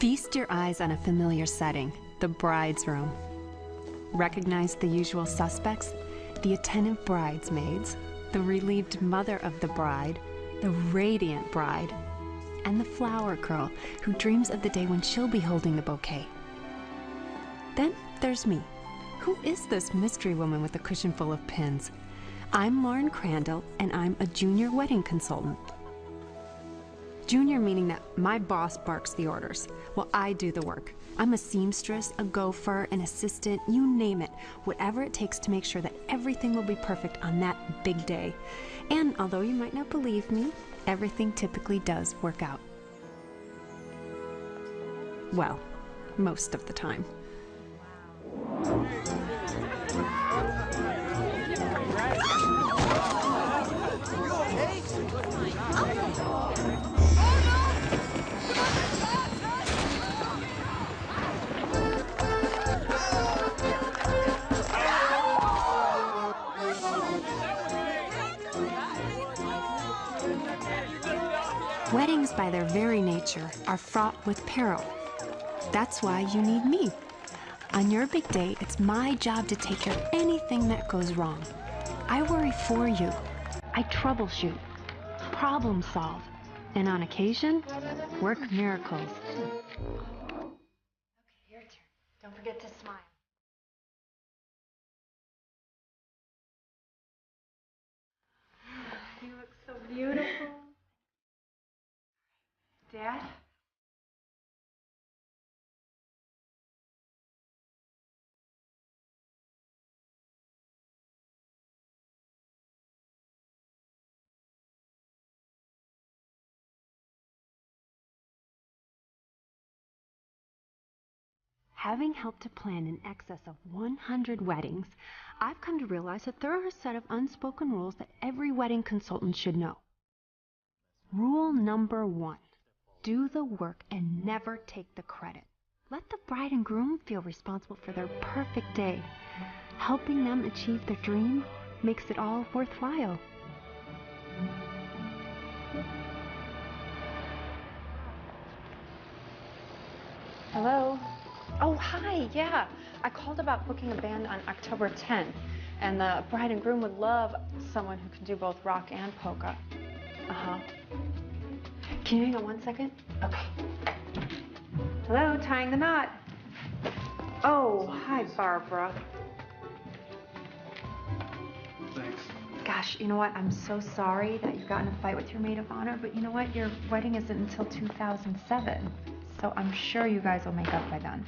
Feast your eyes on a familiar setting, the bride's room. Recognize the usual suspects, the attentive bridesmaids, the relieved mother of the bride, the radiant bride, and the flower girl who dreams of the day when she'll be holding the bouquet. Then there's me. Who is this mystery woman with a cushion full of pins? I'm Lauren Crandall, and I'm a junior wedding consultant. Junior meaning that my boss barks the orders, while I do the work. I'm a seamstress, a gopher, an assistant, you name it, whatever it takes to make sure that everything will be perfect on that big day. And although you might not believe me, everything typically does work out. Well, most of the time. Weddings, by their very nature, are fraught with peril. That's why you need me. On your big day, it's my job to take care of anything that goes wrong. I worry for you. I troubleshoot, problem solve, and on occasion, work miracles. Okay, your turn. Don't forget to smile. You look so beautiful. Dad? Having helped to plan in excess of 100 weddings, I've come to realize that there are a set of unspoken rules that every wedding consultant should know. Rule number 1, do the work and never take the credit. Let the bride and groom feel responsible for their perfect day. Helping them achieve their dream makes it all worthwhile. Hello? Oh, hi, yeah. I called about booking a band on October 10th, and the bride and groom would love someone who can do both rock and polka. Uh-huh. Can you hang on 1 second? Okay. Hello, tying the knot. Oh, hi, Barbara. Thanks. Gosh, you know what? I'm so sorry that you got in a fight with your maid of honor, but you know what? Your wedding isn't until 2007, so I'm sure you guys will make up by then.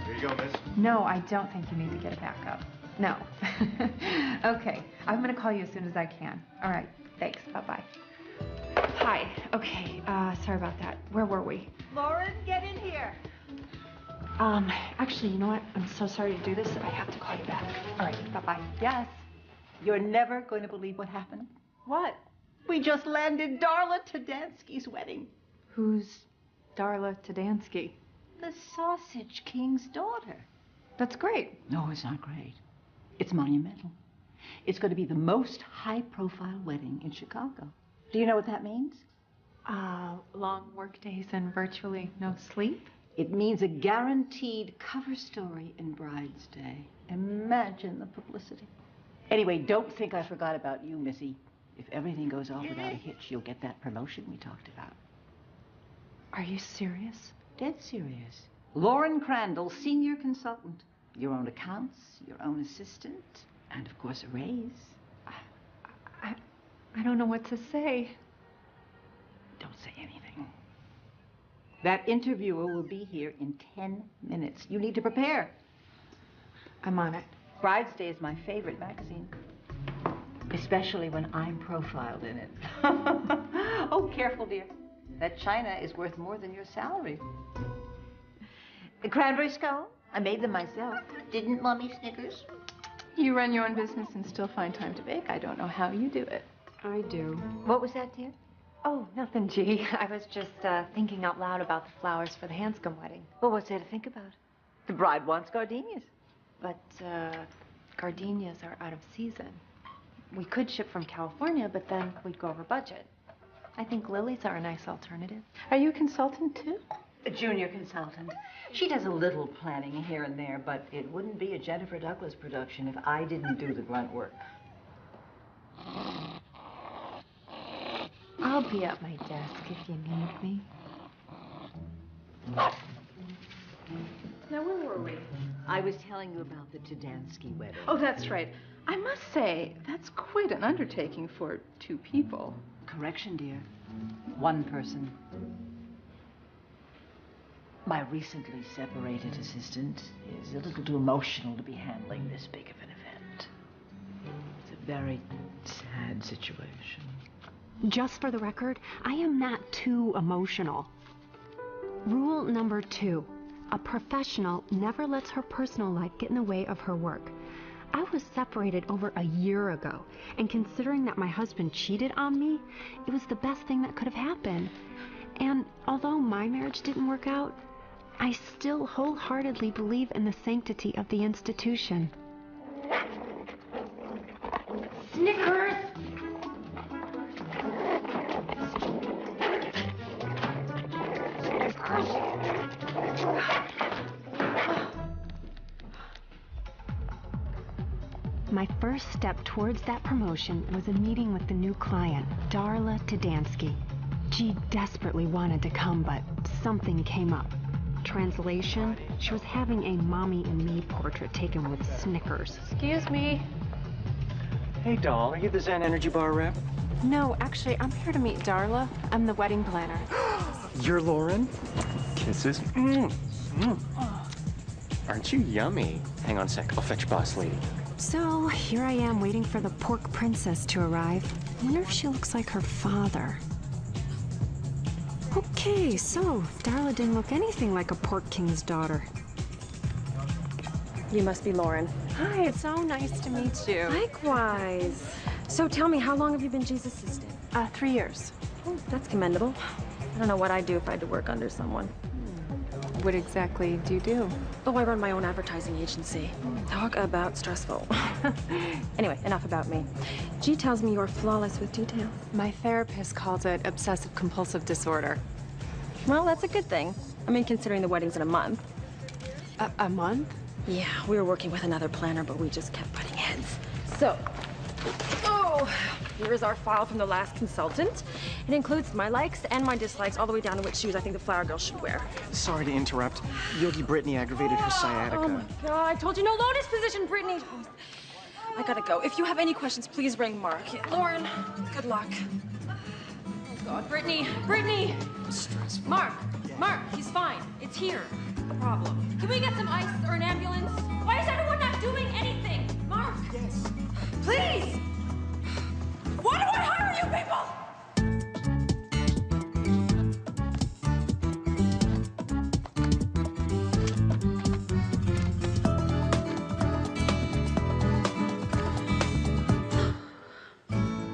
Here you go, miss. No, I don't think you need to get a backup. No. Okay, I'm gonna call you as soon as I can. All right, thanks, bye-bye. Hi, okay, sorry about that. Where were we? Lauren, get in here. Actually, you know what? I'm so sorry to do this. I have to call you back. All right, bye-bye. Yes? You're never going to believe what happened. What? We just landed Darla Tadansky's wedding. Who's Darla Tadansky? The Sausage King's daughter. That's great. No, it's not great. It's monumental. It's going to be the most high-profile wedding in Chicago. Do you know what that means? Long work days and virtually no sleep? It means a guaranteed cover story in Bride's Day. Imagine the publicity. Anyway, don't think I forgot about you, Missy. If everything goes off without a hitch, you'll get that promotion we talked about. Are you serious? Dead serious. Lauren Crandall, senior consultant. Your own accounts, your own assistant, and of course a raise. I don't know what to say. Don't say anything. That interviewer will be here in 10 minutes. You need to prepare. I'm on it. Bride's Day is my favorite magazine, especially when I'm profiled in it. Oh, careful, dear. That china is worth more than your salary. The cranberry skull, I made them myself. Didn't Mommy Snickers? You run your own business and still find time to bake. I don't know how you do it. I do. What was that, dear? Oh, nothing, G. I was just thinking out loud about the flowers for the Hanscom wedding. Well, what's there to think about? The bride wants gardenias. But gardenias are out of season. We could ship from California, but then we'd go over budget. I think lilies are a nice alternative. Are you a consultant too? A junior consultant. She does a little planning here and there, but it wouldn't be a Jennifer Douglas production if I didn't do the grunt work. I'll be at my desk if you need me. Now, where were we? I was telling you about the Tudansky wedding. Oh, that's right. I must say, that's quite an undertaking for 2 people. Correction, dear. 1 person. My recently separated assistant is a little too emotional to be handling this big of an event. It's a very sad situation. Just for the record, I am not too emotional. Rule number 2, a professional never lets her personal life get in the way of her work. I was separated over a year ago, and considering that my husband cheated on me, it was the best thing that could have happened. And although my marriage didn't work out, I still wholeheartedly believe in the sanctity of the institution. Snickers! My first step towards that promotion was a meeting with the new client, Darla Tudansky. She desperately wanted to come, but something came up. Translation, she was having a mommy and me portrait taken with Snickers. Excuse me. Hey, doll, are you the Zen Energy Bar rep? No, actually, I'm here to meet Darla. I'm the wedding planner. You're Lauren? Kisses? Aren't you yummy? Hang on a sec, I'll fetch boss lady. So, here I am waiting for the pork princess to arrive. I wonder if she looks like her father. Okay, so Darla didn't look anything like a pork king's daughter. You must be Lauren. Hi, it's so nice to meet you. Likewise. So tell me, how long have you been Jesus' assistant? 3 years. Oh, that's commendable. I don't know what I'd do if I had to work under someone. What exactly do you do? Oh, I run my own advertising agency. Talk about stressful. Anyway, enough about me. G tells me you're flawless with details. My therapist calls it obsessive-compulsive disorder. Well, that's a good thing. I mean, considering the wedding's in a month. A month? Yeah, we were working with another planner, but we just kept butting heads. So, here is our file from the last consultant. It includes my likes and my dislikes, all the way down to which shoes I think the flower girl should wear. Sorry to interrupt. Yogi Brittany aggravated her sciatica. Oh my God, I told you no lotus position, Brittany. I gotta go. If you have any questions, please ring Mark. Lauren, good luck. Oh God, Brittany, Brittany! Stressful. Mark, he's fine. It's here. No problem. Can we get some ice or an ambulance? Why is everyone not doing anything? Mark! Yes. Please! Why do I hire you people?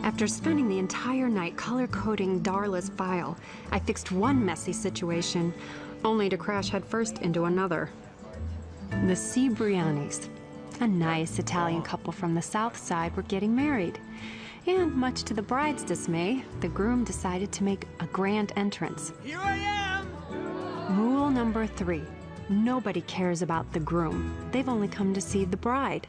After spending the entire night color-coding Darla's file, I fixed one messy situation, only to crash headfirst into another. The Cibrianis, a nice Italian couple from the South Side, were getting married. And much to the bride's dismay, the groom decided to make a grand entrance. Here I am! Rule number 3, nobody cares about the groom. They've only come to see the bride.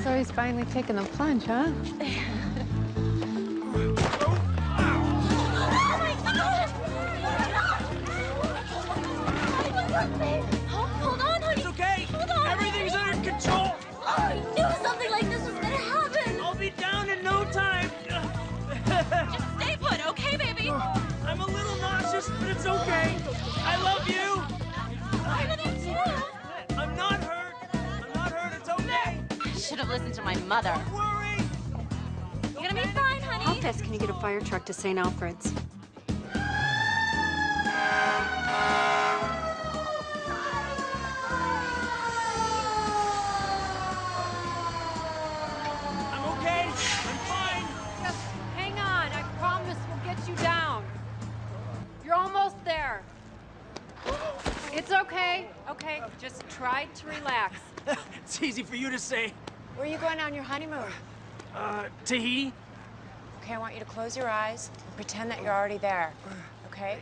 So he's finally taken the plunge, huh? Hold on, honey. It's okay. Hold on. Everything's under control. Oh, I knew something like this was gonna happen. I'll be down in no time. Just stay put, okay, baby? I'm a little nauseous, but it's okay. I love you. I love you too. I'm not hurt. I'm not hurt. It's okay. I should have listened to my mother. Don't worry. You're gonna be fine, honey. Office, can you get a fire truck to St. Alfred's? I'm okay. I'm fine. Just hang on. I promise we'll get you down. You're almost there. okay. Okay, just try to relax. It's easy for you to say. Where are you going on your honeymoon? Tahiti? Okay, I want you to close your eyes and pretend that you're already there, okay?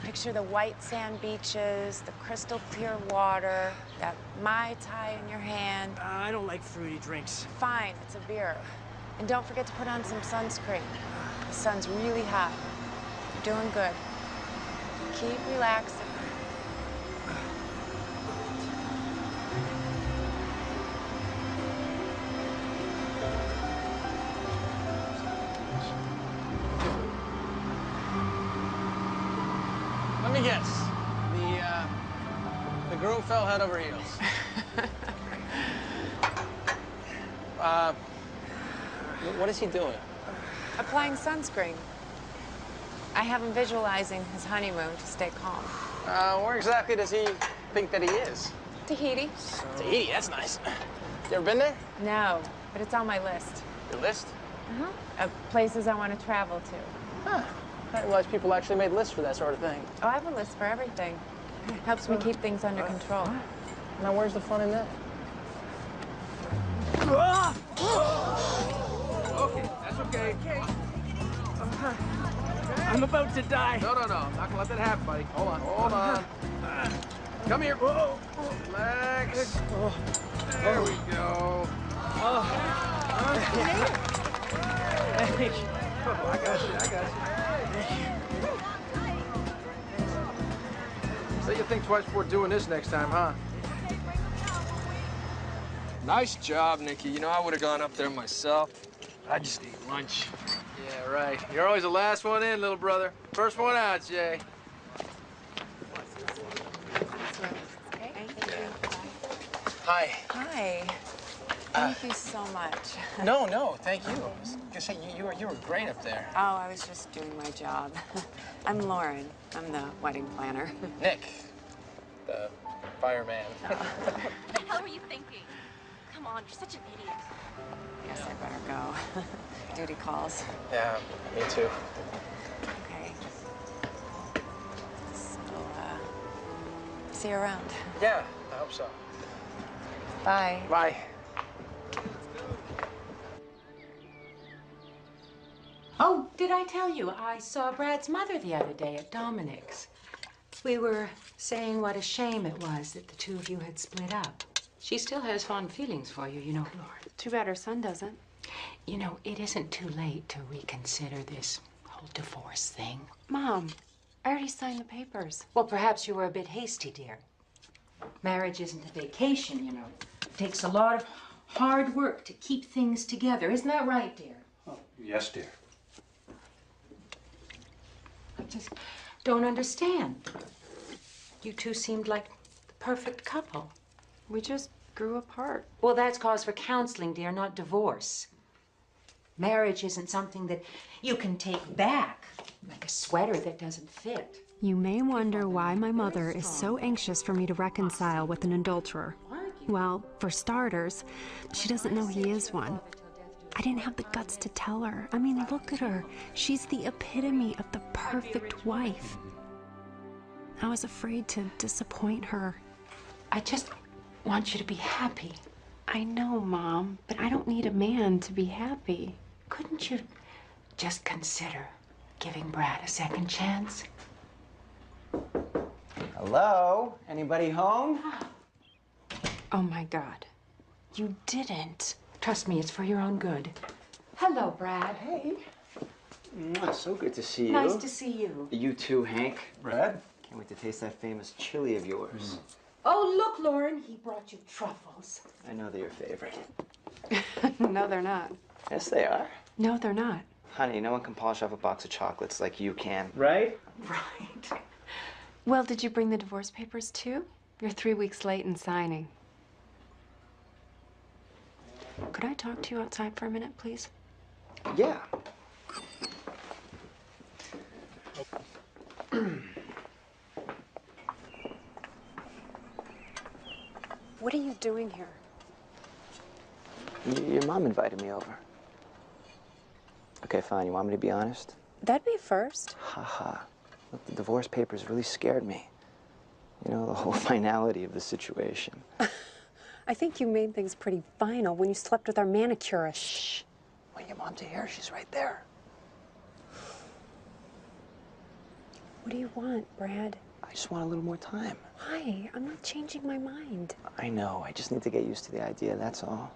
Picture the white sand beaches, the crystal clear water, that Mai Tai in your hand. I don't like fruity drinks. Fine, it's a beer. And don't forget to put on some sunscreen. The sun's really hot. You're doing good. Keep relaxing. Let me guess. The groom fell head over heels. What is he doing? Applying sunscreen. I have him visualizing his honeymoon to stay calm. Where exactly does he think that he is? Tahiti? Tahiti, that's nice. You ever been there? No, but it's on my list. Your list? Of places I want to travel to. Huh. I didn't realize people actually made lists for that sort of thing. Oh, I have a list for everything. Helps me keep things under control. Now, where's the fun in that? Okay, that's okay. I'm about to die. No. I'm not gonna let that happen, buddy. Hold on. Come here. Relax. There we go. I got you. So you think twice before doing this next time, huh? Nice job, Nikki. You know, I would have gone up there myself. I just ate lunch. Yeah, right. You're always the last one in, little brother. First one out, Jay. Hi. Hi. Thank you so much. No, thank you. I was gonna say, you were great up there. Oh, I was just doing my job. I'm Lauren. I'm the wedding planner. Nick, the fireman. What the hell were you thinking? Come on, you're such an idiot. Guess I better go. Duty calls. Yeah, me too. Okay. So, see you around. Yeah, I hope so. Bye. Bye. Oh, did I tell you? I saw Brad's mother the other day at Dominic's. We were saying what a shame it was that the two of you had split up. She still has fond feelings for you, you know, Lauren. Too bad her son doesn't. You know, it isn't too late to reconsider this whole divorce thing. Mom, I already signed the papers. Well, perhaps you were a bit hasty, dear. Marriage isn't a vacation, you know. It takes a lot of hard work to keep things together. Isn't that right, dear? Oh, yes, dear. I just don't understand. You two seemed like the perfect couple. We just grew apart. Well, that's cause for counseling, dear, not divorce. Marriage isn't something that you can take back, like a sweater that doesn't fit. You may wonder why my mother is so anxious for me to reconcile with an adulterer. Well, for starters, she doesn't know he is one. I didn't have the guts to tell her. I mean, look at her. She's the epitome of the perfect wife. I was afraid to disappoint her. I just want you to be happy. I know, Mom, but I don't need a man to be happy. Couldn't you just consider giving Brad a second chance? Hello? Anybody home? Oh, my God. You didn't. Trust me, it's for your own good. Hello, Brad. Hey. So good to see you. Nice to see you. You too, Hank. Brad? Can't wait to taste that famous chili of yours. Oh, look, Lauren, he brought you truffles. I know they're your favorite. No, they're not. Yes, they are. No, they're not. Honey, no one can polish off a box of chocolates like you can. Right? Right. Well, did you bring the divorce papers, too? You're 3 weeks late in signing. Could I talk to you outside for a minute, please? Yeah. What are you doing here? Your mom invited me over. Okay, fine. You want me to be honest? That'd be first. Haha. Look, the divorce papers really scared me. You know, the whole finality of the situation. I think you made things pretty final when you slept with our manicurist. Shh. Want your mom to hear? She's right there. What do you want, Brad? I just want a little more time. Why? I'm not changing my mind. I know. I just need to get used to the idea, that's all.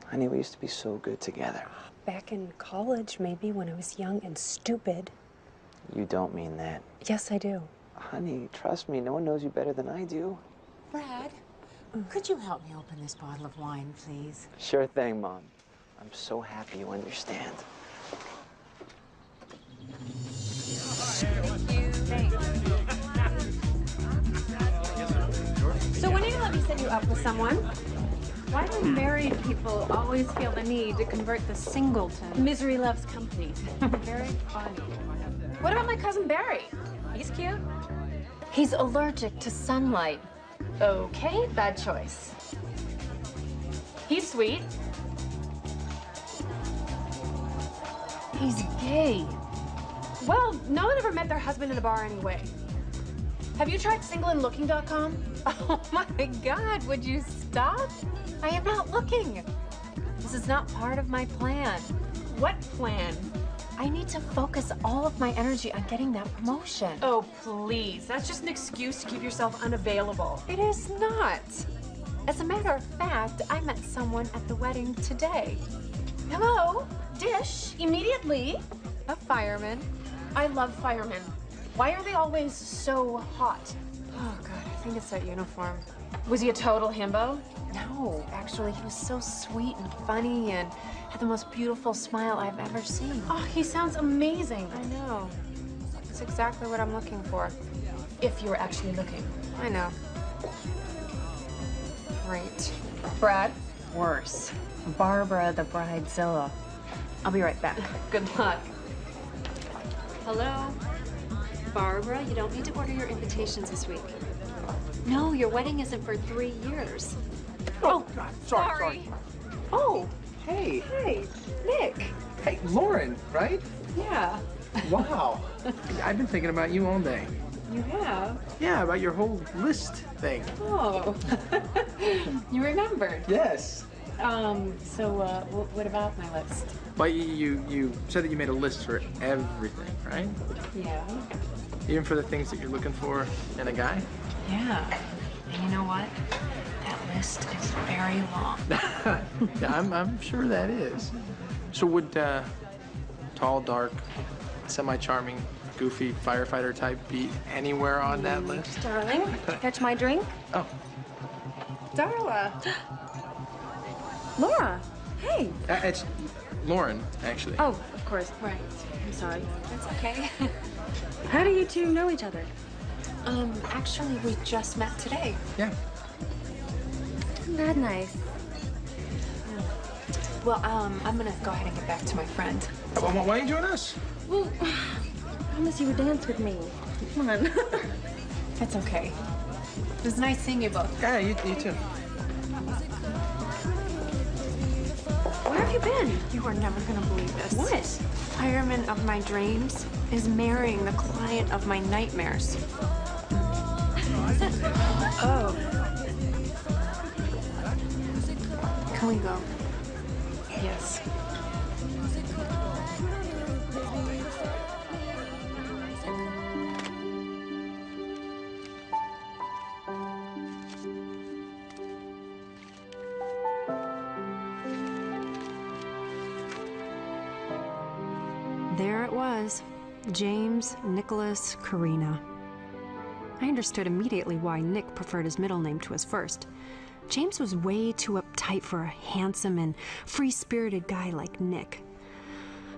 Honey, we used to be so good together. Back in college, maybe, when I was young and stupid. You don't mean that. Yes, I do. Honey, trust me, no one knows you better than I do. Brad, could you help me open this bottle of wine, please? Sure thing, Mom. I'm so happy you understand. So when are you let me set you up with someone? Why do married people always feel the need to convert the singleton? Misery loves company. Very funny. What about my cousin Barry? He's cute. He's allergic to sunlight. Okay, bad choice. He's sweet. He's gay. Well, no one ever met their husband in a bar anyway. Have you tried singleandlooking.com? Oh my God, would you stop? I am not looking. This is not part of my plan. What plan? I need to focus all of my energy on getting that promotion. Oh, please. That's just an excuse to keep yourself unavailable. It is not. As a matter of fact, I met someone at the wedding today. Hello? Dish, immediately. A fireman. I love firemen. Why are they always so hot? Oh, God, I think it's that uniform. Was he a total himbo? No, actually, he was so sweet and funny and had the most beautiful smile I've ever seen. Oh, he sounds amazing. I know. That's exactly what I'm looking for. If you were actually looking. I know. Great. Brad? Worse. Barbara the Bridezilla. I'll be right back. Good luck. Hello? Barbara, you don't need to order your invitations this week. No, your wedding isn't for 3 years. Oh, sorry. Oh, Hey. hey, Nick. Hey, Lauren, right? Yeah. Wow. I've been thinking about you all day. You have? Yeah, about your whole list thing. Oh. You remembered. Yes. What about my list? But you said that you made a list for everything, right? Yeah. Even for the things that you're looking for in a guy? Yeah. And you know what? That list is very long. Yeah, I'm sure that is. So would tall, dark, semi-charming, goofy firefighter type be anywhere on that list? Darling, catch my drink? Oh. Darla. Laura, hey. It's Lauren, actually. Oh, of course. Right. I'm sorry. That's okay. How do you two know each other? Actually, we just met today. Yeah. Isn't that nice? Well, I'm gonna go ahead and get back to my friend. Why don't you join us? Well, I promise you would dance with me. Come on. That's okay. It was nice seeing you both. Yeah, you too. Where have you been? You are never gonna believe this. What? Fireman of my dreams is marrying the client of my nightmares. Oh. Can we go? Yes. There it was. James, Nicholas, Karina. I understood immediately why Nick preferred his middle name to his first. James was way too uptight for a handsome and free-spirited guy like Nick.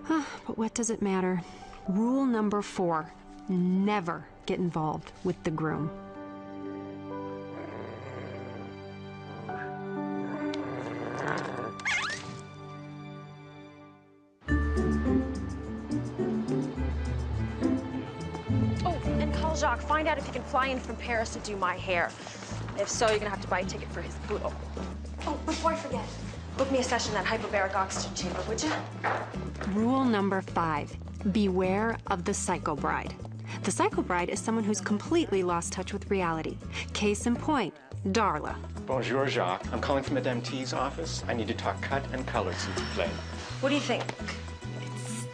But what does it matter? Rule number 4, never get involved with the groom. Jacques, find out if you can fly in from Paris to do my hair. If so, you're gonna have to buy a ticket for his poodle. Oh, before I forget, book me a session in that hyperbaric oxygen chamber, would you? Rule number 5, beware of the psycho bride. The psycho bride is someone who's completely lost touch with reality. Case in point, Darla. Bonjour, Jacques. I'm calling from Madame T's office. I need to talk cut and color, s'il vous plaît. What do you think?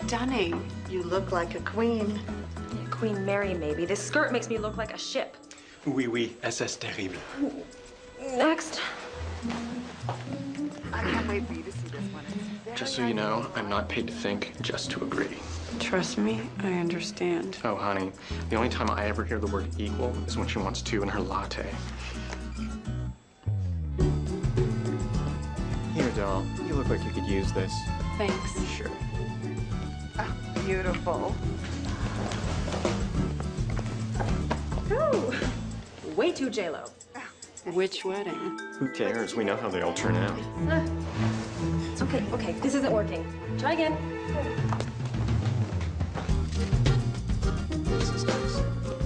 Stunning. You look like a queen. Queen Mary, maybe. This skirt makes me look like a ship. Oui, oui, SS terrible. Next. I can't wait for you to see this one. Just so you know, I'm not paid to think, just to agree. Trust me, I understand. Oh, honey, the only time I ever hear the word equal is when she wants two in her latte. Here, doll. You look like you could use this. Thanks. Sure. Oh, beautiful. Ooh, way too J-Lo. Which wedding? Who cares? We know how they all turn out. Okay, this isn't working. Try again. This is nice.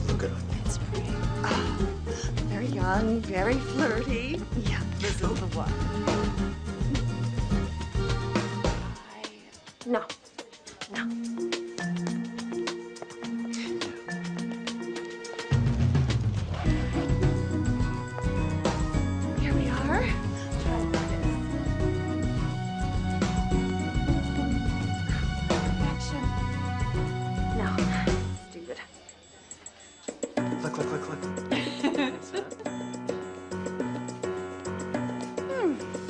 Look good on you. It's pretty. Oh, very young, very flirty. Yeah, this is the one. No. Here we are. Perfection. No. Stupid. Look.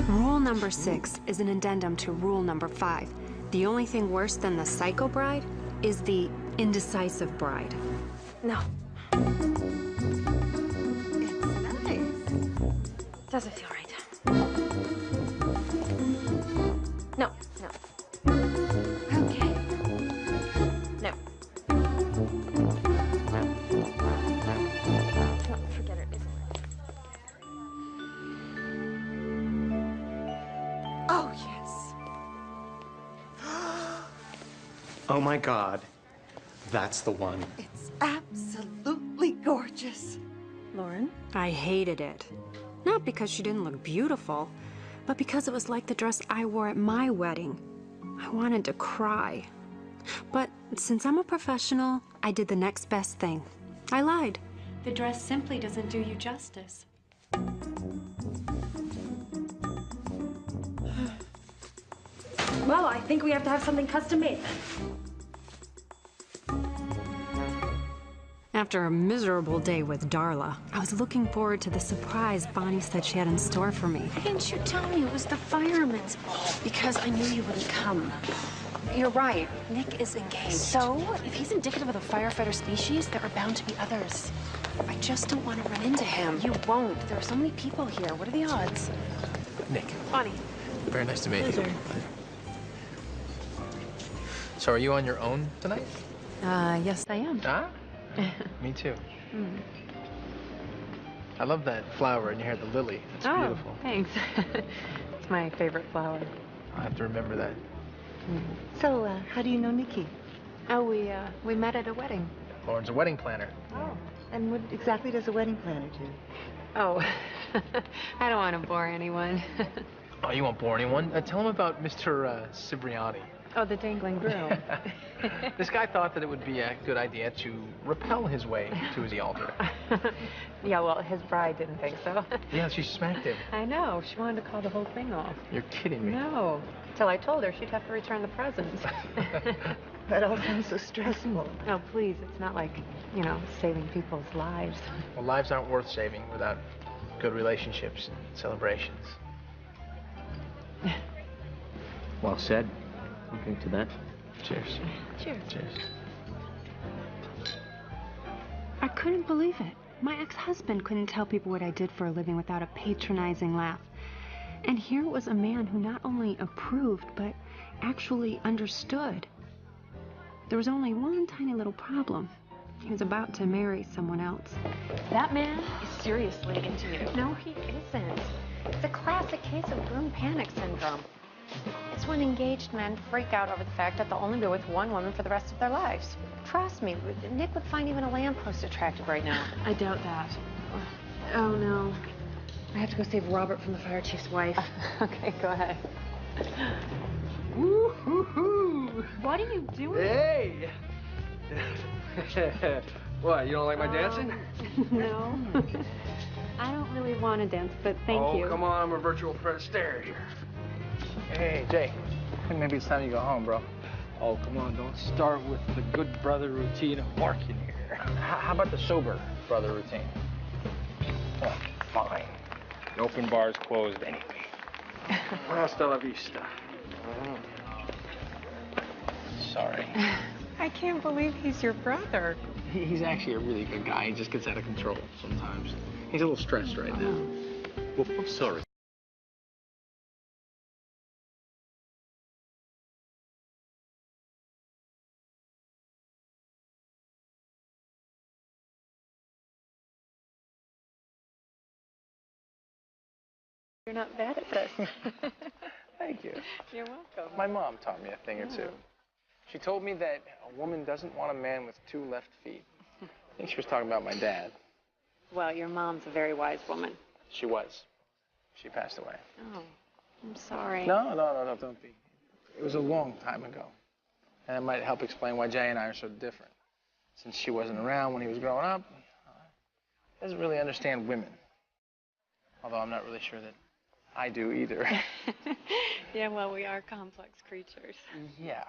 Rule number 6 is an addendum to rule number 5. The only thing worse than the psycho bride is the indecisive bride. No. It's nice. Doesn't feel right. No. Okay. No. No, forget it. Isn't right. Oh, yes. Oh my God. That's the one. It's absolutely gorgeous. Lauren? I hated it. Not because she didn't look beautiful, but because it was like the dress I wore at my wedding. I wanted to cry. But since I'm a professional, I did the next best thing. I lied. The dress simply doesn't do you justice. Well, I think we have to have something custom made then. After a miserable day with Darla, I was looking forward to the surprise Bonnie said she had in store for me. Why didn't you tell me it was the fireman's ball? Because I knew you wouldn't come. You're right. Nick is engaged. So, if he's indicative of the firefighter species, there are bound to be others. I just don't want to run into him. You won't. There are so many people here. What are the odds? Nick. Bonnie. Very nice to meet you. Pleasure. So are you on your own tonight? Yes, I am. Ah? Me too. I love that flower in your hair, the lily. It's beautiful. Thanks. It's my favorite flower. I'll have to remember that. So, how do you know Nikki? Oh, we met at a wedding. Lauren's a wedding planner. Oh. And what exactly does a wedding planner do? Oh, I don't want to bore anyone. Oh, you won't bore anyone. Tell him about Mr. Cipriani. Oh, the dangling groom. This guy thought that it would be a good idea to rappel his way to the altar. Yeah, well, his bride didn't think so. Yeah, she smacked him. I know. She wanted to call the whole thing off. You're kidding me. No. Till I told her she'd have to return the presents. That all sounds so stressful. Oh, please. It's not like, saving people's lives. Well, lives aren't worth saving without good relationships and celebrations. Well said. I'll drink to that. Cheers. Cheers. Cheers. I couldn't believe it. My ex-husband couldn't tell people what I did for a living without a patronizing laugh. And here was a man who not only approved, but actually understood. There was only one tiny little problem. He was about to marry someone else. That man is seriously into you. No, he isn't. It's a classic case of groom panic syndrome. It's when engaged men freak out over the fact that they'll only be with one woman for the rest of their lives. Trust me, Nick would find even a lamppost attractive right now. I doubt that. Oh, no. I have to go save Robert from the fire chief's wife. Okay, go ahead. Woo-hoo-hoo! What are you doing? Hey! What, you don't like my dancing? No. I don't really want to dance, but thank you. Oh, come on, I'm a virtual Fred Astaire here. Hey, Jay. I think maybe it's time you go home, bro. Oh, come on, don't start with the good brother routine of barking here. How about the sober brother routine? Oh, fine. The open bar's closed anyway. Hasta la vista. Sorry. I can't believe he's your brother. He's actually a really good guy. He just gets out of control sometimes. He's a little stressed right now. Well, I'm sorry. You're not bad at this. Thank you. You're welcome. My mom taught me a thing or two. She told me that a woman doesn't want a man with 2 left feet. I think she was talking about my dad. Well, your mom's a very wise woman. She was. She passed away. Oh, I'm sorry. No, don't be. It was a long time ago. And it might help explain why Jay and I are so different. Since she wasn't around when he was growing up, he doesn't really understand women. Although I'm not really sure that I do either. Yeah, well, we are complex creatures. Yeah.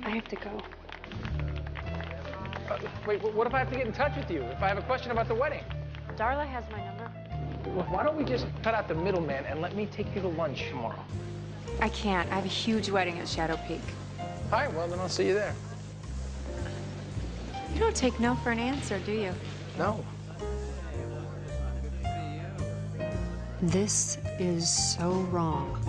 I have to go. Wait, what if I have to get in touch with you? If I have a question about the wedding? Darla has my number. Well, why don't we just cut out the middleman and let me take you to lunch tomorrow? I can't. I have a huge wedding at Shadow Peak. All right, well, then I'll see you there. You don't take no for an answer, do you? No. This is so wrong.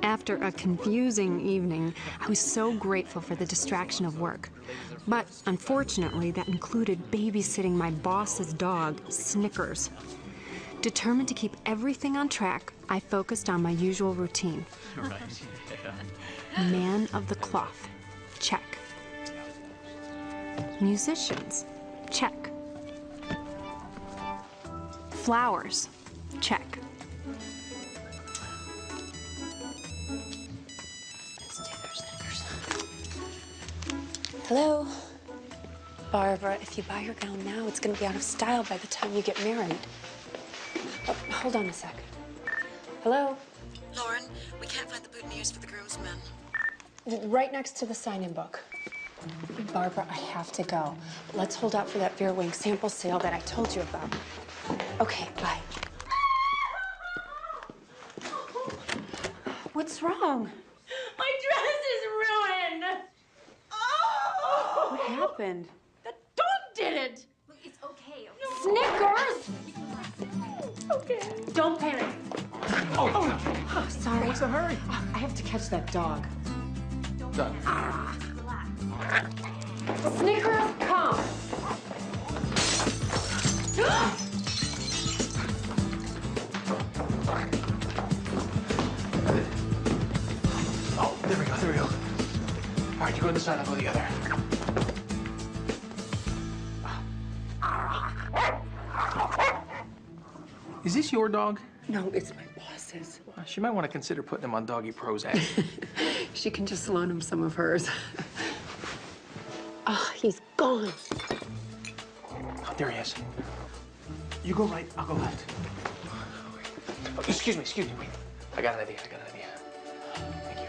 After a confusing evening, I was so grateful for the distraction of work. But unfortunately, that included babysitting my boss's dog, Snickers. Determined to keep everything on track, I focused on my usual routine. Man of the cloth, check. Musicians, check. Flowers, check. Hello? Barbara, if you buy your gown now, it's going to be out of style by the time you get married. Oh, hold on a sec. Hello? Lauren, we can't find the boutonnieres for the groomsmen. Right next to the sign-in book. Barbara, I have to go. Let's hold out for that Vera Wing sample sale that I told you about. Okay, bye. What's wrong? My dress is ruined! Oh! What happened? The dog did it! Look, it's okay. Snickers! Okay. Don't panic. Oh, sorry. What's the hurry? I have to catch that dog. Done. Snickers, come! Oh, there we go. All right, you go this side, I'll go the other. Is this your dog? No, it's my boss's. I She might want to consider putting him on Doggy Prozac. She can just loan him some of hers. Oh, he's gone. Oh, there he is. You go right, I'll go left. Oh, excuse me, wait. I got an idea. Thank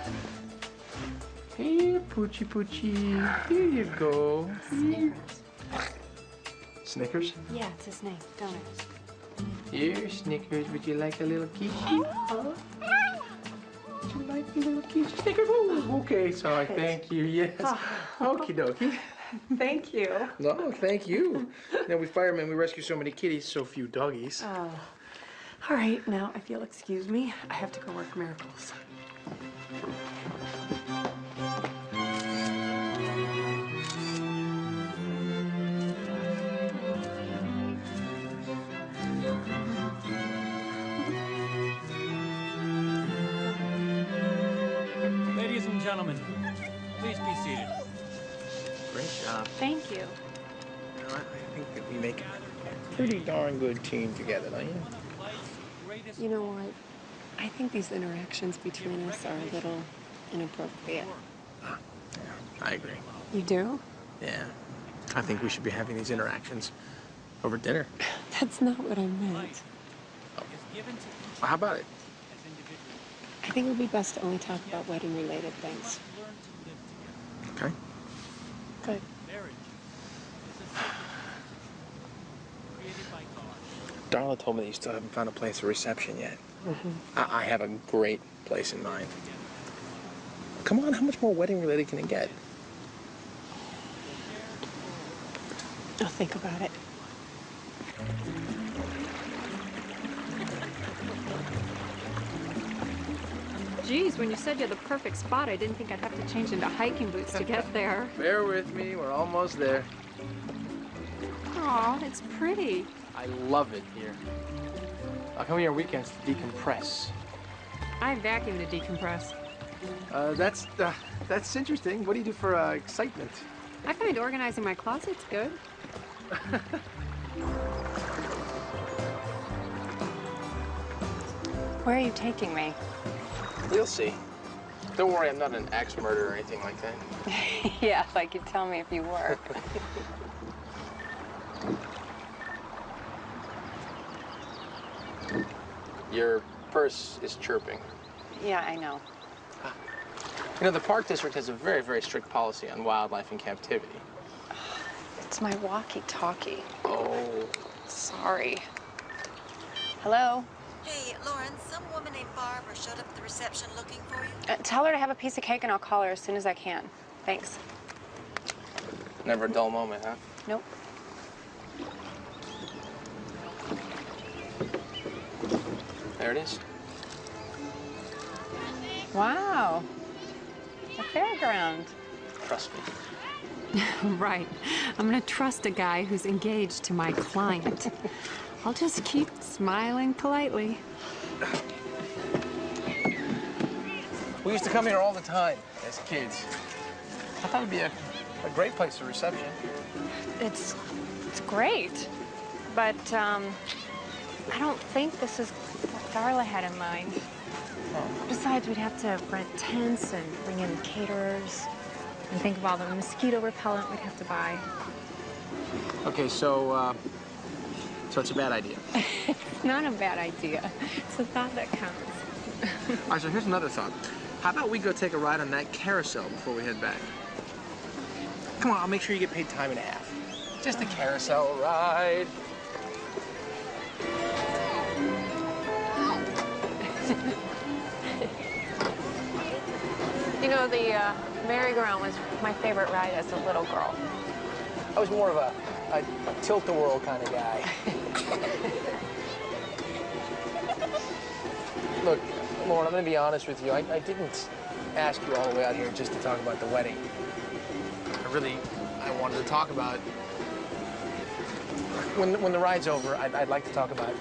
you. Here, Poochie. Here you go. Snickers? Yeah, it's his name. Donuts. Here, Snickers. Would you like a little kissy? Would you like a little kissy? Snickers? Oh, okay, sorry. Thank you. Yes. Okie dokie. Thank you. No, thank you. Now, we firemen, we rescue so many kitties, so few doggies. Oh. All right, now, if you'll excuse me, I have to go work miracles. Ladies and gentlemen, please be seated. Great job. Thank you. You know, I think that we make a pretty darn good team together, don't you? You know what? I think these interactions between us are a little inappropriate. Yeah, I agree. You do? Yeah. I think we should be having these interactions over dinner. That's not what I meant. Well, how about it? I think it would be best to only talk about wedding-related things. Okay. Good. Darla told me that you still haven't found a place for reception yet. Mm-hmm. I have a great place in mind. Come on, how much more wedding-related can it get? I'll think about it. Geez, when you said you had the perfect spot, I didn't think I'd have to change into hiking boots to get there. Bear with me, we're almost there. Aw, it's pretty. I love it here. I come here on weekends to decompress. I vacuum to decompress. That's interesting. What do you do for excitement? I find organizing my closets good. Where are you taking me? We'll see. Don't worry, I'm not an axe murderer or anything like that. Yeah, like you'd tell me if you were. Your purse is chirping. Yeah, I know. You know, the Park District has a very, very strict policy on wildlife in captivity. It's my walkie-talkie. Oh. Sorry. Hello? Hey, Lauren, some woman named Barbara showed up at the reception looking for you. Tell her to have a piece of cake and I'll call her as soon as I can. Thanks. Never a dull moment, huh? Nope. There it is. Wow. A fairground. Trust me. Right. I'm gonna trust a guy who's engaged to my client. I'll just keep smiling politely. We used to come here all the time as kids. I thought it'd be a great place for reception. It's great, but I don't think this is what Darla had in mind. Besides, we'd have to rent tents and bring in caterers and think of all the mosquito repellent we'd have to buy. Okay, so it's a bad idea. It's not a bad idea. It's the thought that counts. All right, so here's another thought. How about we go take a ride on that carousel before we head back? Come on, I'll make sure you get paid time and a half. Just a carousel ride. You know, the merry-go-round was my favorite ride as a little girl. I was more of a tilt-the-world kind of guy. Look, Lauren, I'm going to be honest with you. I didn't ask you all the way out here just to talk about the wedding. I wanted to talk about... When the ride's over, I'd like to talk about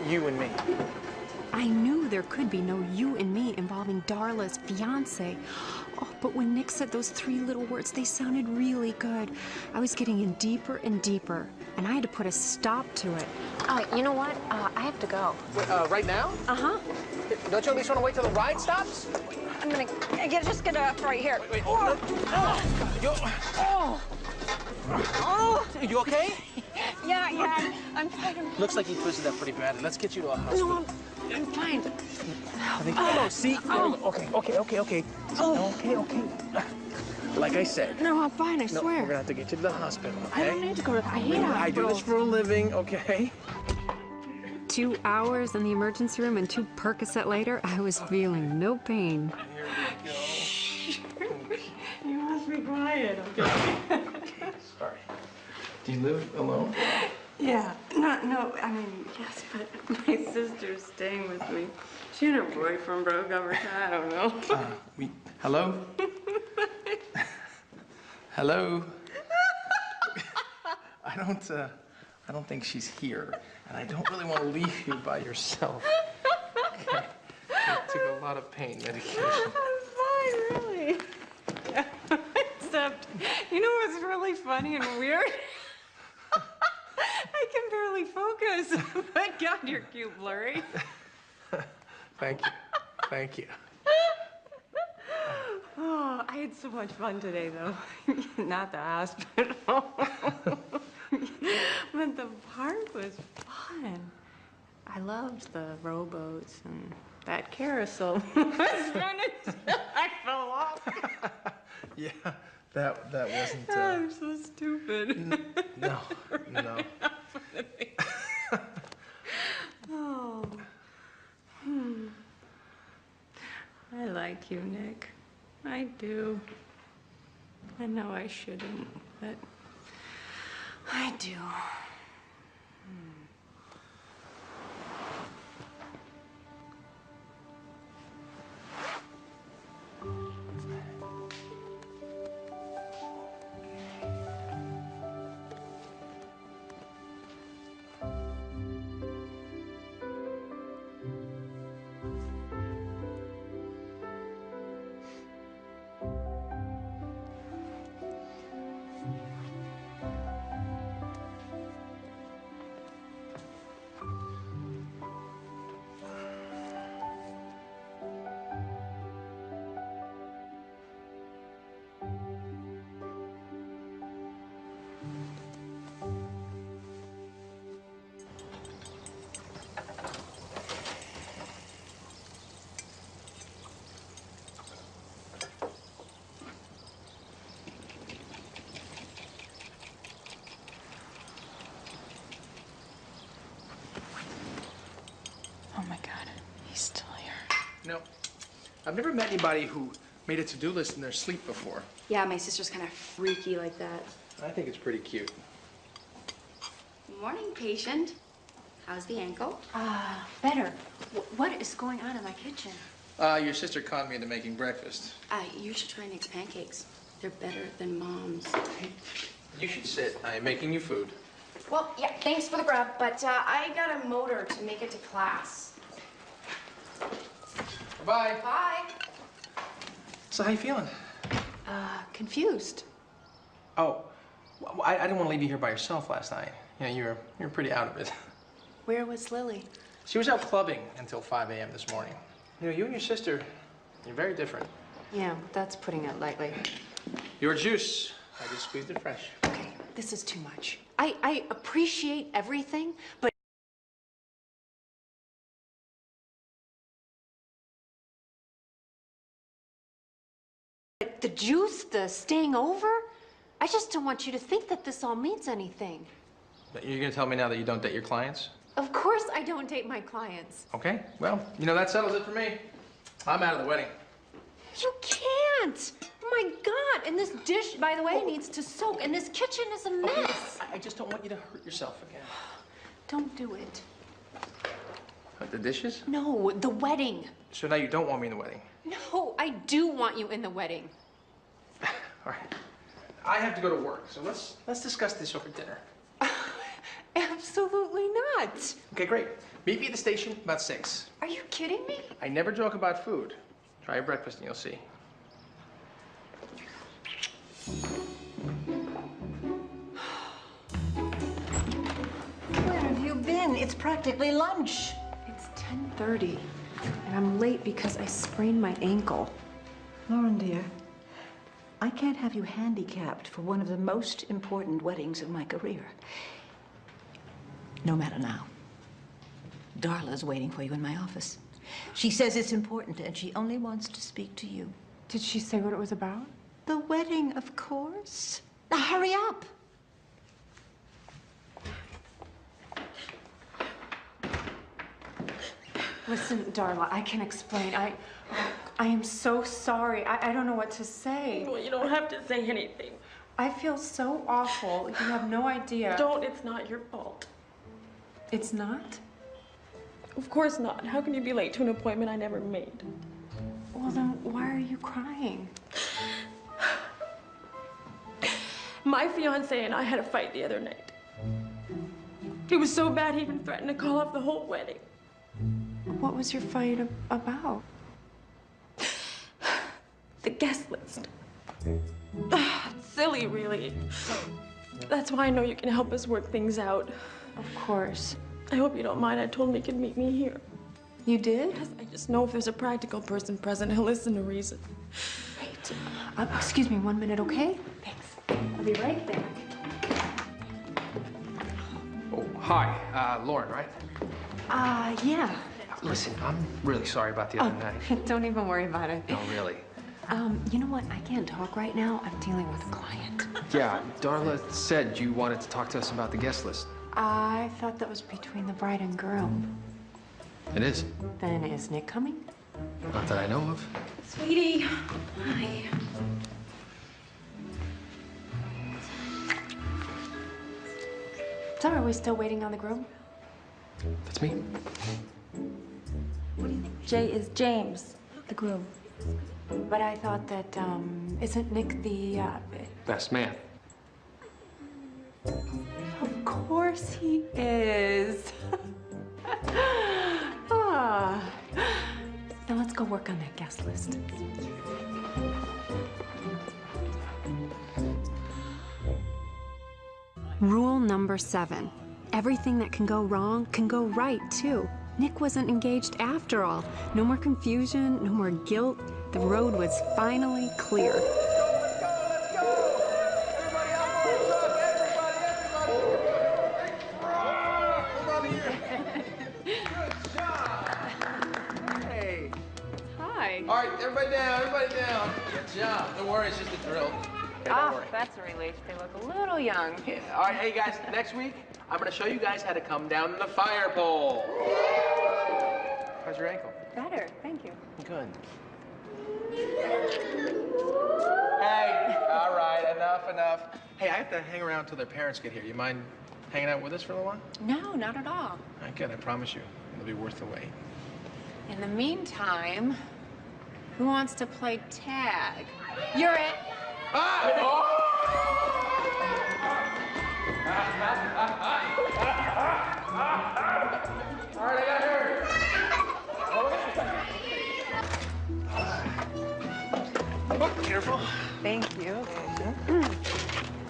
you and me. I knew there could be no you and me involving Darla's fiance. Oh, but when Nick said those 3 little words, they sounded really good. I was getting in deeper and deeper, and I had to put a stop to it. You know what? I have to go. Wait, right now? Uh-huh. Don't you at least want to wait till the ride stops? I'm gonna just get up right here. Wait. Oh. You okay? Yeah. I'm fine. Looks like he twisted that pretty badly. Let's get you to a hospital. No, I'm fine. See? Okay. Okay. Like I said. No, I'm fine, I No, swear. we're gonna have to get you to the hospital, okay? I don't need to go to I hate hospitals. I do this for a living, okay? 2 hours in the emergency room and 2 Percocet later, I was feeling no pain. You must be quiet, okay? Sorry. Do you live alone? Yeah. No, I mean, yes, but my sister's staying with me. She and her boyfriend broke up or something, I don't know. Hello? Hello? I don't think she's here, and I don't really want to leave you by yourself. Okay. I took a lot of pain medication. I'm fine, really. Except, you know what's really funny and weird? I can barely focus. But God, you're cute, blurry. Thank you. Oh, I had so much fun today, though. Not the hospital. But the park was fun. I loved the rowboats and that carousel was fun until I fell off. Yeah, that wasn't. I'm so stupid. No. Oh. I like you, Nick. I do. I know I shouldn't, but I do. Oh my God, he's still here. No, I've never met anybody who made a to-do list in their sleep before. Yeah, my sister's kind of freaky like that. I think it's pretty cute. Morning, patient. How's the ankle? Better. What is going on in my kitchen? Your sister conned me into making breakfast. You should try Nick's pancakes. They're better than Mom's. You should sit. I am making you food. Well, yeah, thanks for the grub, but I got a motor to make it to class. Bye. Bye. So how you feeling? Confused. Oh, well, I didn't want to leave you here by yourself last night. You know, you were pretty out of it. Where was Lily? She was out clubbing until 5 a.m. this morning. You know, you and your sister, you're very different. Yeah, that's putting it lightly. Your juice, I just squeezed it fresh. Okay, this is too much. I appreciate everything, but the juice, the staying over, I just don't want you to think that this all means anything. But you're gonna tell me now that you don't date your clients? Of course I don't date my clients. Okay, well, you know, that settles it for me. I'm out of the wedding. You can't! Oh my God! And this dish, by the way, needs to soak, and this kitchen is a mess. Okay, I just don't want you to hurt yourself again. Don't do it. What, the dishes? No, the wedding. So now you don't want me in the wedding? No, I do want you in the wedding. All right. I have to go to work, so let's discuss this over dinner. Absolutely not. Okay, great. Meet me at the station about 6. Are you kidding me? I never joke about food. Try your breakfast and you'll see. Where have you been? It's practically lunch. It's 10:30, and I'm late because I sprained my ankle. Lauren, dear, I can't have you handicapped for one of the most important weddings of my career. No matter now. Darla's waiting for you in my office. She says it's important and she only wants to speak to you. Did she say what it was about? The wedding, of course. Now hurry up. Listen, Darla, I can explain. I am so sorry. I don't know what to say. Well, you don't have to say anything. I feel so awful. You have no idea. Don't. It's not your fault. It's not? Of course not. How can you be late to an appointment I never made? Well, then why are you crying? My fiance and I had a fight the other night. It was so bad he even threatened to call off the whole wedding. What was your fight about? The guest list. Silly, really. That's why I know you can help us work things out. Of course. I hope you don't mind. I told him he could meet me here. You did? Yes, I just know if there's a practical person present, he'll listen to reason. Wait. Excuse me 1 minute, okay? Thanks. I'll be right back. Oh, hi. Lauren, right? Yeah. Listen, I'm really sorry about the other night. Don't even worry about it. No, really. You know what? I can't talk right now. I'm dealing with a client. Yeah, Darla said you wanted to talk to us about the guest list. I thought that was between the bride and groom. It is. Then is Nick coming? Not that I know of. Sweetie. Hi. So are we still waiting on the groom? That's me. Jay is James, the groom. But I thought that, isn't Nick the, Best man. Of course he is. Now let's go work on that guest list. Rule number 7. Everything that can go wrong can go right, too. Nick wasn't engaged after all. No more confusion, no more guilt. The road was finally clear. Hey. Hi. All right, everybody down, everybody down. Good job. Don't worry, it's just a drill. Okay, don't worry. That's a relief. They look a little young. Yeah. All right, hey guys, next week, I'm gonna show you guys how to come down the fire pole. How's your ankle? Better, thank you. Good. Hey, all right, enough. Hey, I have to hang around till their parents get here. You mind hanging out with us for a little while? No, not at all. All right, good, I promise you. It'll be worth the wait. In the meantime, who wants to play tag? You're it. All right, I got her. Oh, careful. Thank you.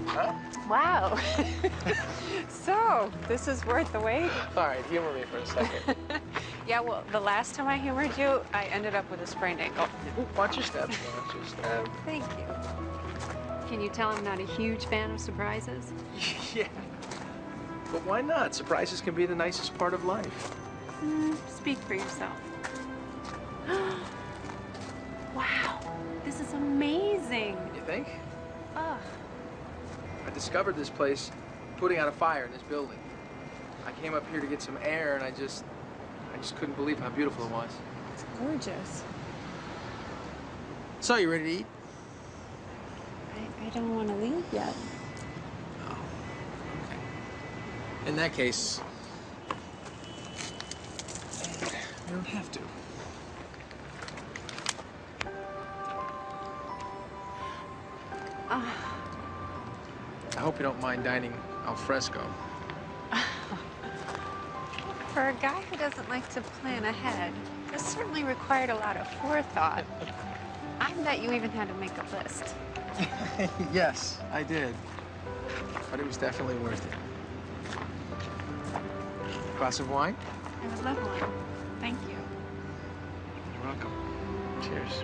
Huh? Wow. So, this is worth the wait? All right, humor me for a second. Yeah, well, the last time I humored you, I ended up with a sprained ankle. Watch your step. Watch your step. Thank you. Can you tell I'm not a huge fan of surprises? Yeah. But why not? Surprises can be the nicest part of life. Speak for yourself. Wow, this is amazing. You think? Ugh. I discovered this place putting out a fire in this building. I came up here to get some air, and I just couldn't believe how beautiful it was. It's gorgeous. So, you ready to eat? I don't want to leave yet. Oh, okay. In that case, you don't have to. I hope you don't mind dining al fresco. For a guy who doesn't like to plan ahead, this certainly required a lot of forethought. I bet you even had to make a list. Yes, I did. But it was definitely worth it. Glass of wine? I would love one. Thank you. You're welcome. Cheers.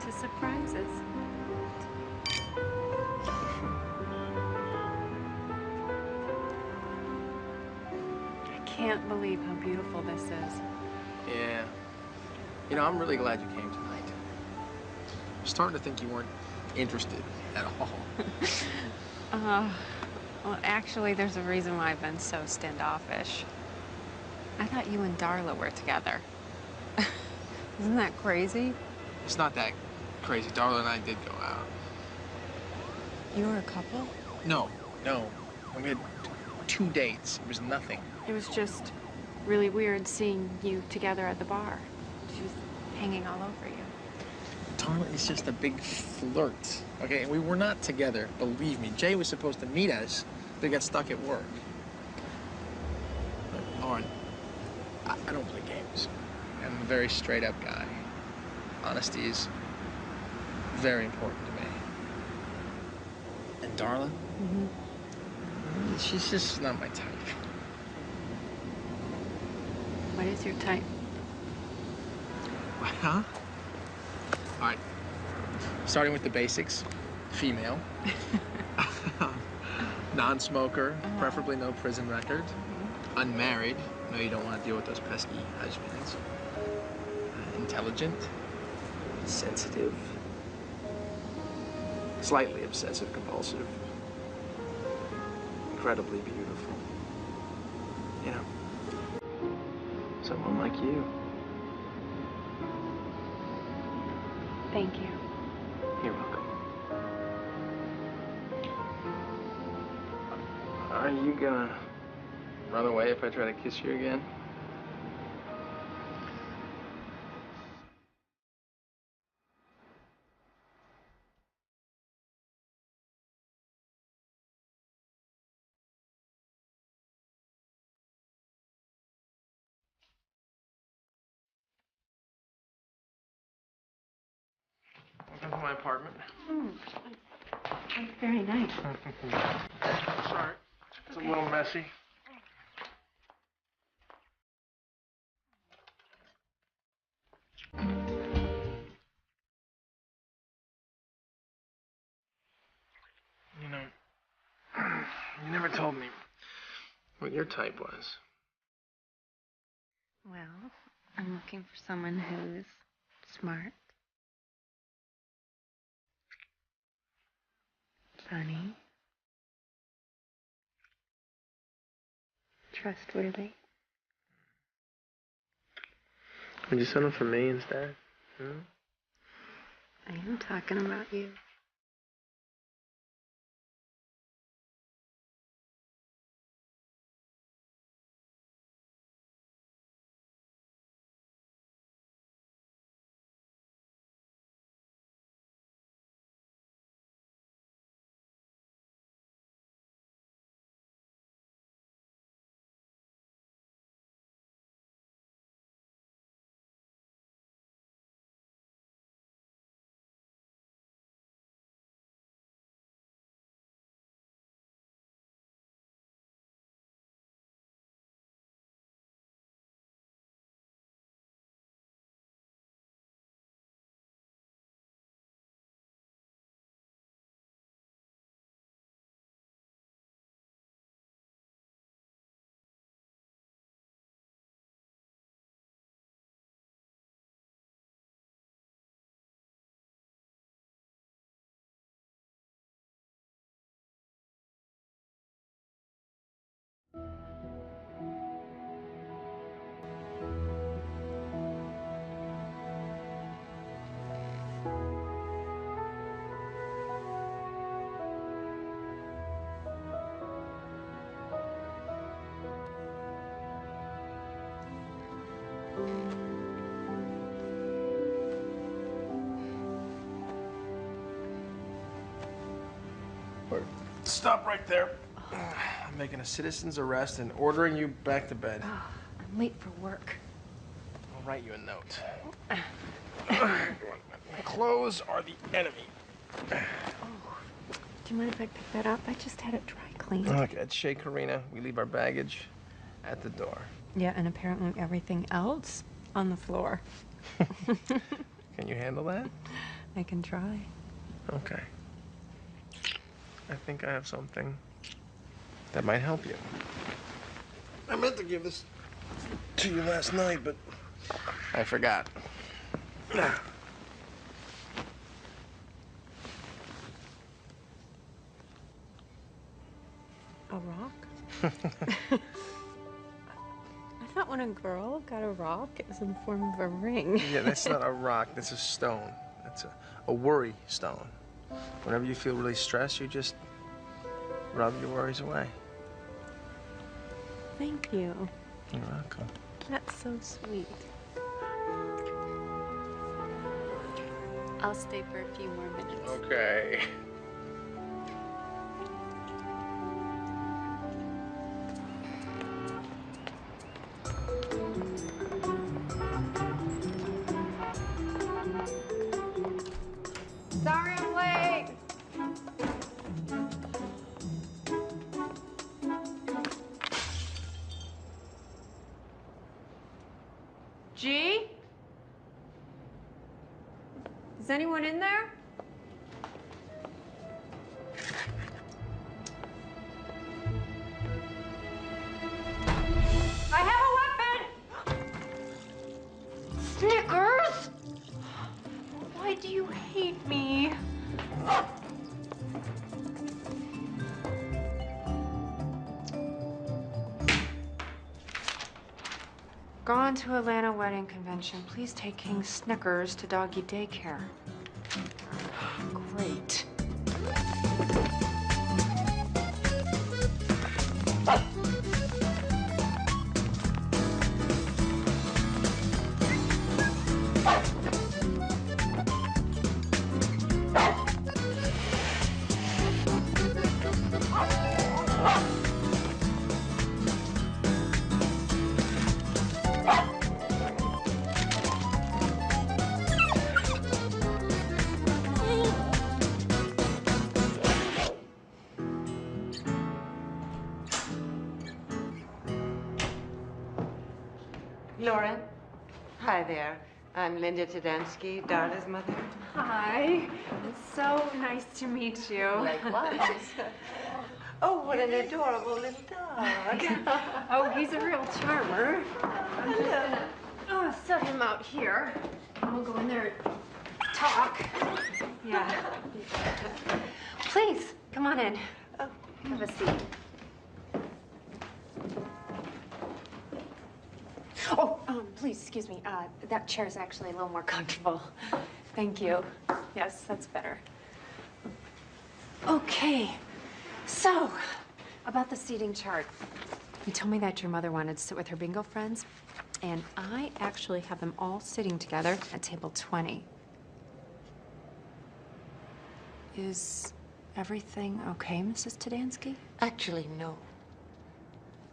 To surprises. I can't believe how beautiful this is. Yeah. You know, I'm really glad you came tonight. I'm starting to think you weren't interested at all. Well, actually, there's a reason why I've been so standoffish. I thought you and Darla were together. Isn't that crazy? It's not that crazy. Darla and I did go out. You were a couple? No. We had 2 dates. It was nothing. It was just really weird seeing you together at the bar. She was hanging all over you. Darla is just a big flirt, okay? And we were not together, believe me. Jay was supposed to meet us, but he got stuck at work. But, Lauren, I don't play games. I'm a very straight-up guy. Honesty is very important to me. And Darla? She's just not my type. What is your type? Huh? All right. Starting with the basics. Female. Non-smoker, preferably no prison record. Unmarried. No, you don't want to deal with those pesky husbands. Intelligent. Sensitive. Slightly obsessive compulsive. Incredibly beautiful. You know, someone like you. Thank you. You're welcome. Are you gonna run away if I try to kiss you again? Welcome to my apartment. That's very nice. Sorry, it's a little messy. You know, you never told me what your type was. Well, I'm looking for someone who's smart, funny, trustworthy. Would you settle for me instead? I am talking about you. Stop right there. I'm making a citizen's arrest and ordering you back to bed. Oh, I'm late for work. I'll write you a note. Clothes are the enemy. Do you mind if I pick that up? I just had it dry cleaned. Look, at Chez Karina, we leave our baggage at the door. Yeah, and apparently everything else on the floor. Can you handle that? I can try. Okay. I think I have something that might help you. I meant to give this to you last night, but I forgot. A rock? I thought when a girl got a rock, it was in the form of a ring. Yeah, that's not a rock, that's a stone. That's a worry stone. Whenever you feel really stressed, you just rub your worries away. Thank you. You're welcome. That's so sweet. I'll stay for a few more minutes. Okay. Sorry I'm late. G? Is anyone in there? I have a weapon! Snickers? Why do you hate me? Gone to Atlanta wedding convention. Please take King Snickers to doggy daycare. Great. Lauren. Hi there. I'm Linda Tadansky, Darla's mother. Hi. It's so nice to meet you. Likewise. Oh, what an adorable little dog. Oh, he's a real charmer. I'm just gonna set him out here. And we'll go in there and talk. Yeah. Please, come on in. Oh, have a seat. Oh, please, excuse me. That chair is actually a little more comfortable. Thank you. Yes, that's better. Okay. So, about the seating chart. You told me that your mother wanted to sit with her bingo friends, and I actually have them all sitting together at table 20. Is everything okay, Mrs. Tadansky? Actually, no.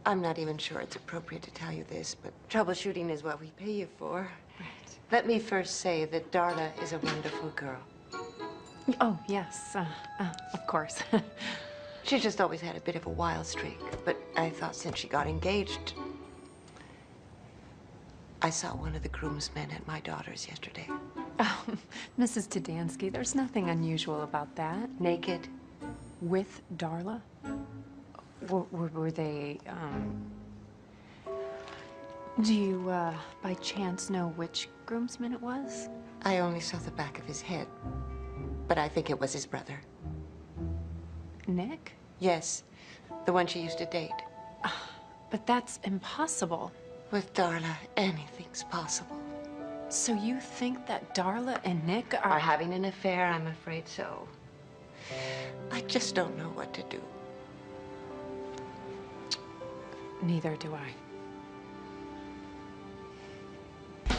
I'm not even sure it's appropriate to tell you this, but troubleshooting is what we pay you for. Right. Let me first say that Darla is a wonderful girl. Oh, yes. Of course. She's just always had a bit of a wild streak, but I thought since she got engaged... I saw one of the groomsmen at my daughter's yesterday. Oh, Mrs. Tadansky, there's nothing unusual about that. Naked. With Darla? Were they, Do you, by chance know which groomsman it was? I only saw the back of his head, but I think it was his brother. Nick? Yes, the one she used to date. But that's impossible. With Darla, anything's possible. So you think that Darla and Nick are having an affair? I'm afraid so. I just don't know what to do. Neither do I.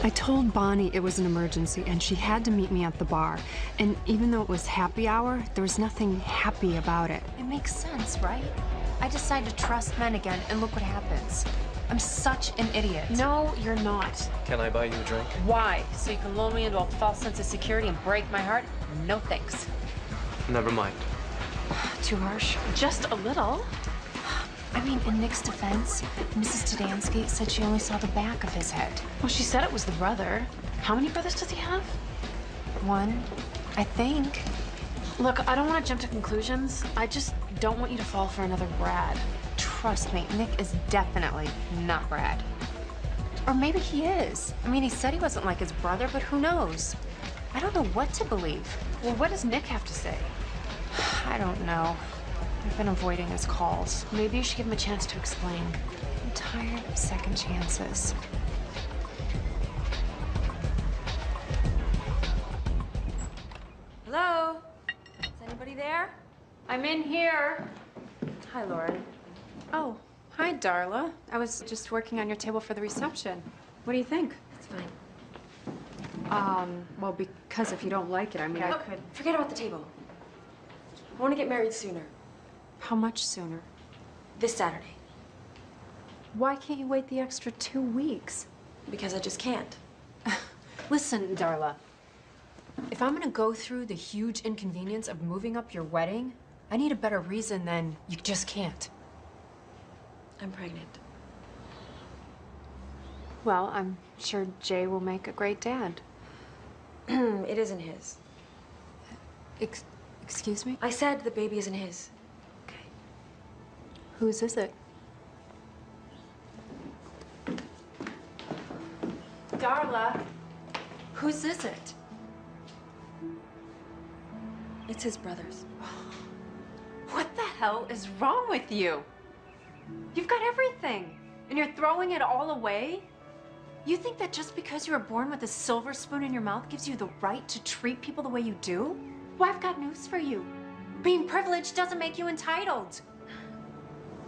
I told Bonnie it was an emergency and she had to meet me at the bar. And even though it was happy hour, there was nothing happy about it. It makes sense, right? I decide to trust men again, and look what happens. I'm such an idiot. No, you're not. Can I buy you a drink? Why? So you can lull me into a false sense of security and break my heart? No thanks. Never mind. Too harsh? Just a little. I mean, in Nick's defense, Mrs. Tadansky said she only saw the back of his head. Well, she said it was the brother. How many brothers does he have? One, I think. Look, I don't want to jump to conclusions. I just don't want you to fall for another Brad. Trust me, Nick is definitely not Brad. Or maybe he is. I mean, he said he wasn't like his brother, but who knows? I don't know what to believe. Well, what does Nick have to say? I don't know. I've been avoiding his calls. Maybe you should give him a chance to explain. I'm tired of second chances. Hello? Is anybody there? I'm in here. Hi, Lauren. Oh, hi, Darla. I was just working on your table for the reception. What do you think? It's fine. Well, because if you don't like it, I mean, I Look, could... forget about the table. I want to get married sooner. How much sooner? This Saturday. Why can't you wait the extra 2 weeks? Because I just can't. Listen, Darla. If I'm gonna go through the huge inconvenience of moving up your wedding, I need a better reason than you just can't. I'm pregnant. Well, I'm sure Jay will make a great dad. It isn't his. Excuse me? I said the baby isn't his. Whose is it? Darla, whose is it? It's his brother's. What the hell is wrong with you? You've got everything, and you're throwing it all away? You think that just because you were born with a silver spoon in your mouth gives you the right to treat people the way you do? Well, I've got news for you. Being privileged doesn't make you entitled.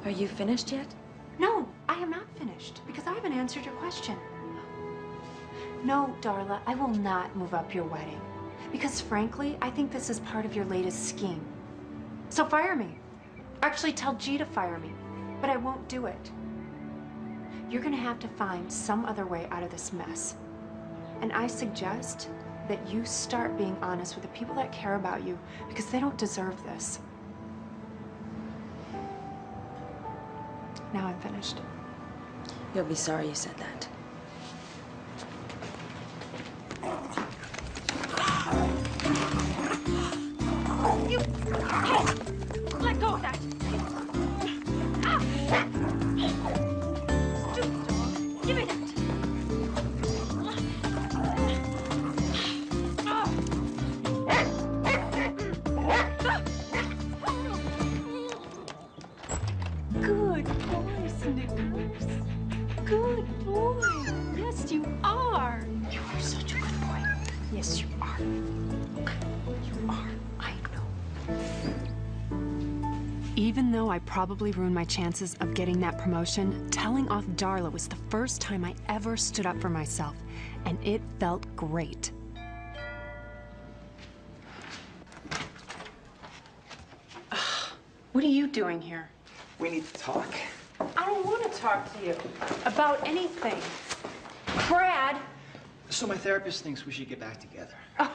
Are you finished yet? No, I am not finished, because I haven't answered your question. No, Darla, I will not move up your wedding. Because frankly, I think this is part of your latest scheme. So fire me. Actually, tell G to fire me. But I won't do it. You're gonna have to find some other way out of this mess. And I suggest that you start being honest with the people that care about you, because they don't deserve this. Now I'm finished. You'll be sorry you said that. You... Let go of that! Stupid dog. Give me that! Good boy, Snickers. Good boy. Yes, you are. You are such a good boy. Yes, you are. You are. I know. Even though I probably ruined my chances of getting that promotion, telling off Darla was the first time I ever stood up for myself, and it felt great. What are you doing here? We need to talk. I don't want to talk to you about anything. Brad! So my therapist thinks we should get back together. Oh.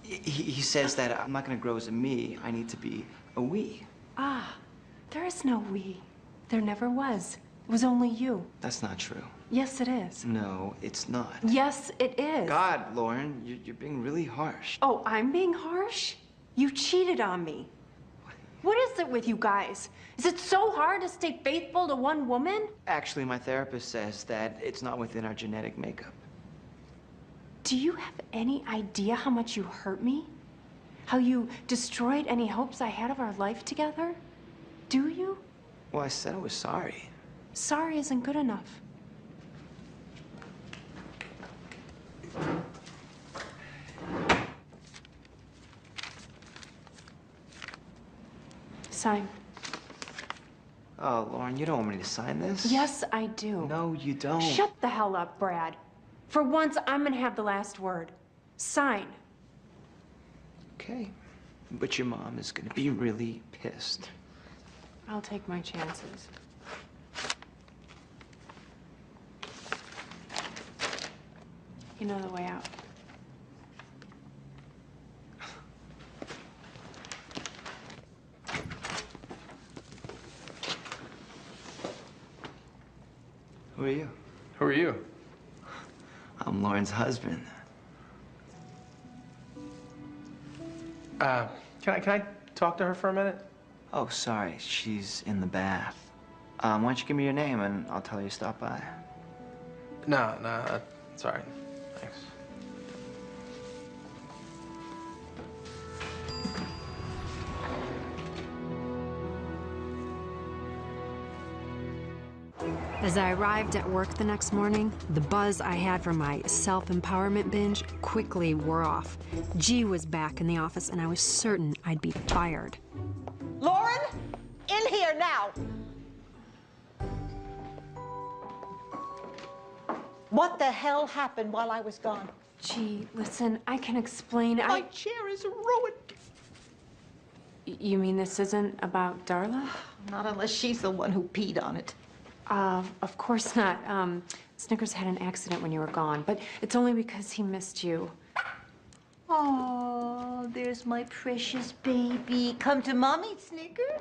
He says that I'm not going to grow as a me. I need to be a we. Ah, there is no we. There never was. It was only you. That's not true. Yes, it is. No, it's not. Yes, it is. God, Lauren, you're being really harsh. Oh, I'm being harsh? You cheated on me. What is it with you guys? Is it so hard to stay faithful to one woman? Actually, my therapist says that it's not within our genetic makeup. Do you have any idea how much you hurt me? How you destroyed any hopes I had of our life together? Do you? Well, I said I was sorry. Sorry isn't good enough. Sign. Oh, Lauren, you don't want me to sign this? Yes, I do. No, you don't. Shut the hell up, Brad. For once, I'm gonna have the last word. Sign. Okay. But your mom is gonna be really pissed. I'll take my chances. You know the way out. Who are you? Who are you? I'm Lauren's husband. Can I talk to her for a minute? Oh, sorry. She's in the bath. Why don't you give me your name and I'll tell you to stop by. No, it's all right. Thanks. As I arrived at work the next morning, the buzz I had from my self-empowerment binge quickly wore off. G was back in the office, and I was certain I'd be fired. Lauren, in here now. What the hell happened while I was gone? Gee, listen, I can explain. My chair is ruined. You mean this isn't about Darla? Not unless she's the one who peed on it. Of course not. Snickers had an accident when you were gone, but it's only because he missed you. Oh, there's my precious baby. Come to Mommy, Snickers.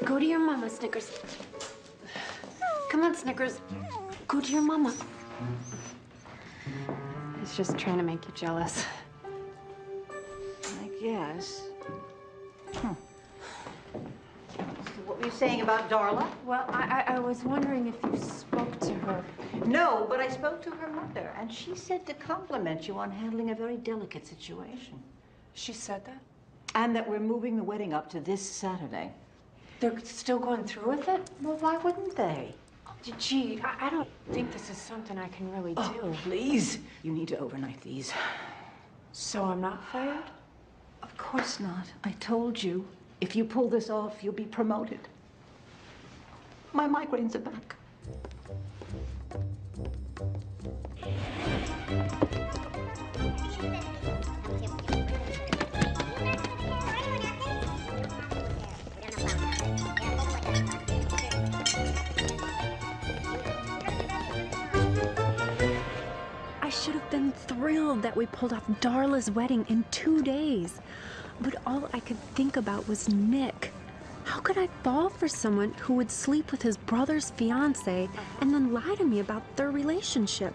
Go to your mama, Snickers. Come on, Snickers. Go to your mama. He's just trying to make you jealous. I guess. What were you saying about Darla? Well, I was wondering if you spoke to her. No, but I spoke to her mother, and she said to compliment you on handling a very delicate situation. She said that? And that we're moving the wedding up to this Saturday. They're still going through with it? Well, why wouldn't they? Gee, I don't think this is something I can really do. Oh, please. You need to overnight these. So I'm not fired? Of course not. I told you. If you pull this off, you'll be promoted. My migraines are back. I should have been thrilled that we pulled off Darla's wedding in 2 days. But all I could think about was Nick. How could I fall for someone who would sleep with his brother's fiance and then lie to me about their relationship?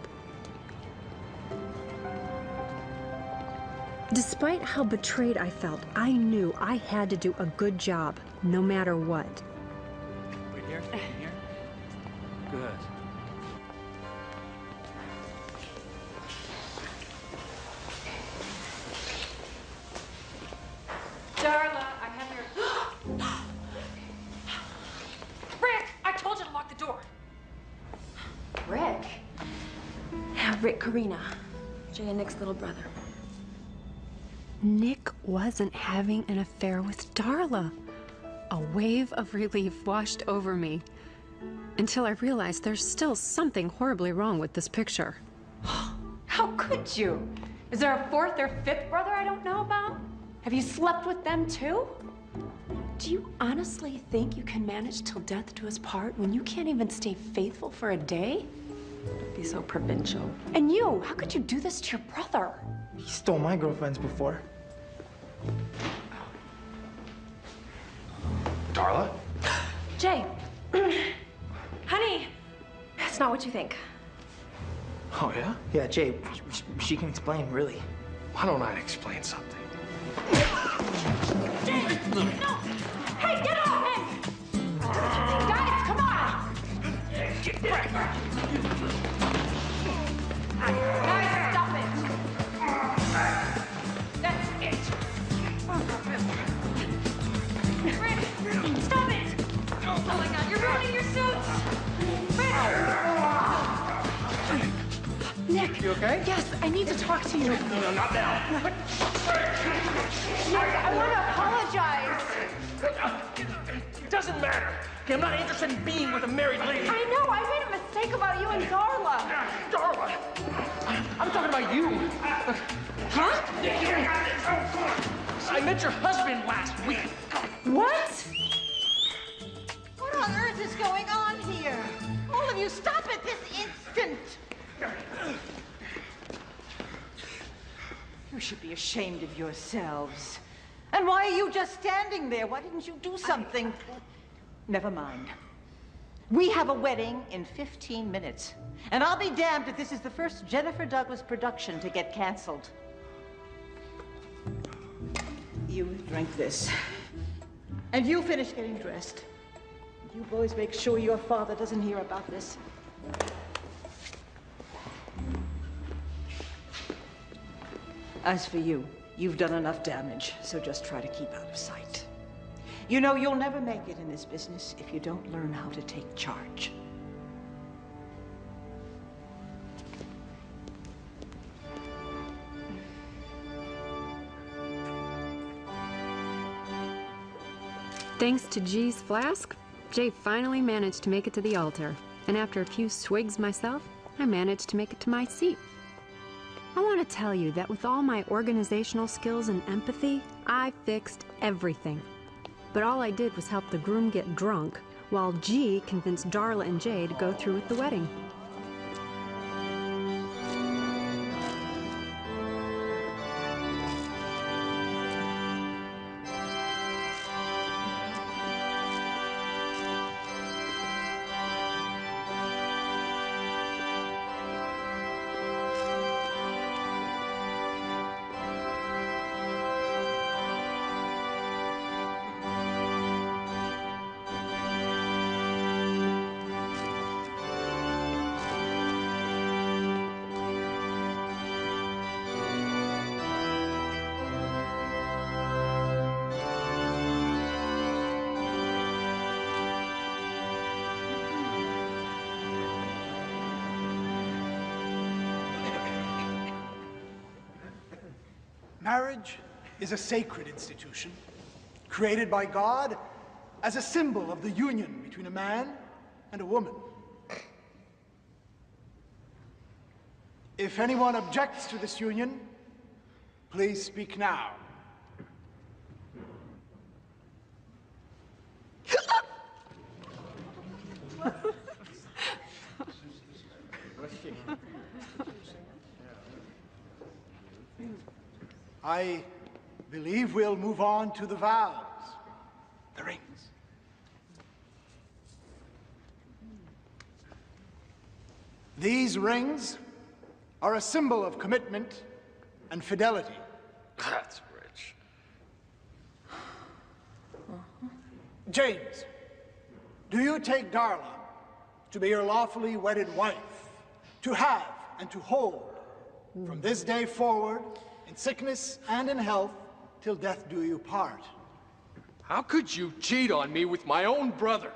Despite how betrayed I felt, I knew I had to do a good job, no matter what. Wait here. Wait here. Good. Darla, I have your... Rick, I told you to lock the door. Rick? Yeah, Rick Karina, Jay and Nick's little brother. Nick wasn't having an affair with Darla. A wave of relief washed over me until I realized there's still something horribly wrong with this picture. How could you? Is there a fourth or fifth brother I don't know about? Have you slept with them too? Do you honestly think you can manage till death do us part when you can't even stay faithful for a day? Don't be so provincial. And you, how could you do this to your brother? He stole my girlfriends before. Darla? Jay, honey, that's not what you think. Oh, yeah? Yeah, Jay, she can explain, really. Why don't I explain something? Jay, no! Hey, get off him! Guys, come on! Get back! Guys, stop it! That's it! Rick, stop it! Oh my God, you're ruining your suits! Rick! Nick! You okay? Yes, I need to talk to you. No, not now. Nick, I want to apologize. It doesn't matter. Okay, I'm not interested in being with a married lady. I know. I made a mistake about you and Darla. Darla? I'm talking about you. Huh? I met your husband last week. What? What on earth is going on here? All of you, stop it this instant! You should be ashamed of yourselves. And why are you just standing there? Why didn't you do something? Never mind. We have a wedding in 15 minutes. And I'll be damned if this is the first Jennifer Douglas production to get canceled. You drink this. And you finish getting dressed. You boys make sure your father doesn't hear about this. As for you, you've done enough damage, so just try to keep out of sight. You know, you'll never make it in this business if you don't learn how to take charge. Thanks to G's flask, Jay finally managed to make it to the altar. And after a few swigs myself, I managed to make it to my seat. I want to tell you that with all my organizational skills and empathy, I fixed everything. But all I did was help the groom get drunk, while G convinced Darla and Jay to go through with the wedding. Marriage is a sacred institution created by God as a symbol of the union between a man and a woman. If anyone objects to this union, please speak now. I believe we'll move on to the vows, the rings. These rings are a symbol of commitment and fidelity. That's rich. James, do you take Darla to be your lawfully wedded wife, to have and to hold from this day forward, in sickness and in health, till death do you part? How could you cheat on me with my own brother?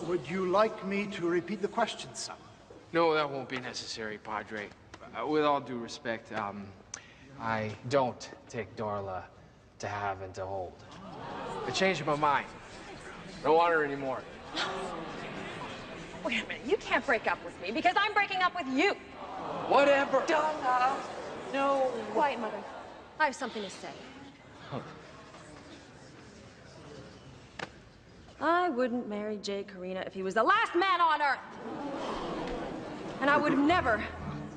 Would you like me to repeat the question, son? No, that won't be necessary, Padre. With all due respect, I don't take Darla to have and to hold. I changed my mind. I don't want her anymore. Wait a minute, you can't break up with me because I'm breaking up with you. Whatever. Darla. No. Quiet, Mother. I have something to say. I wouldn't marry Jay Karina if he was the last man on earth. And I would have never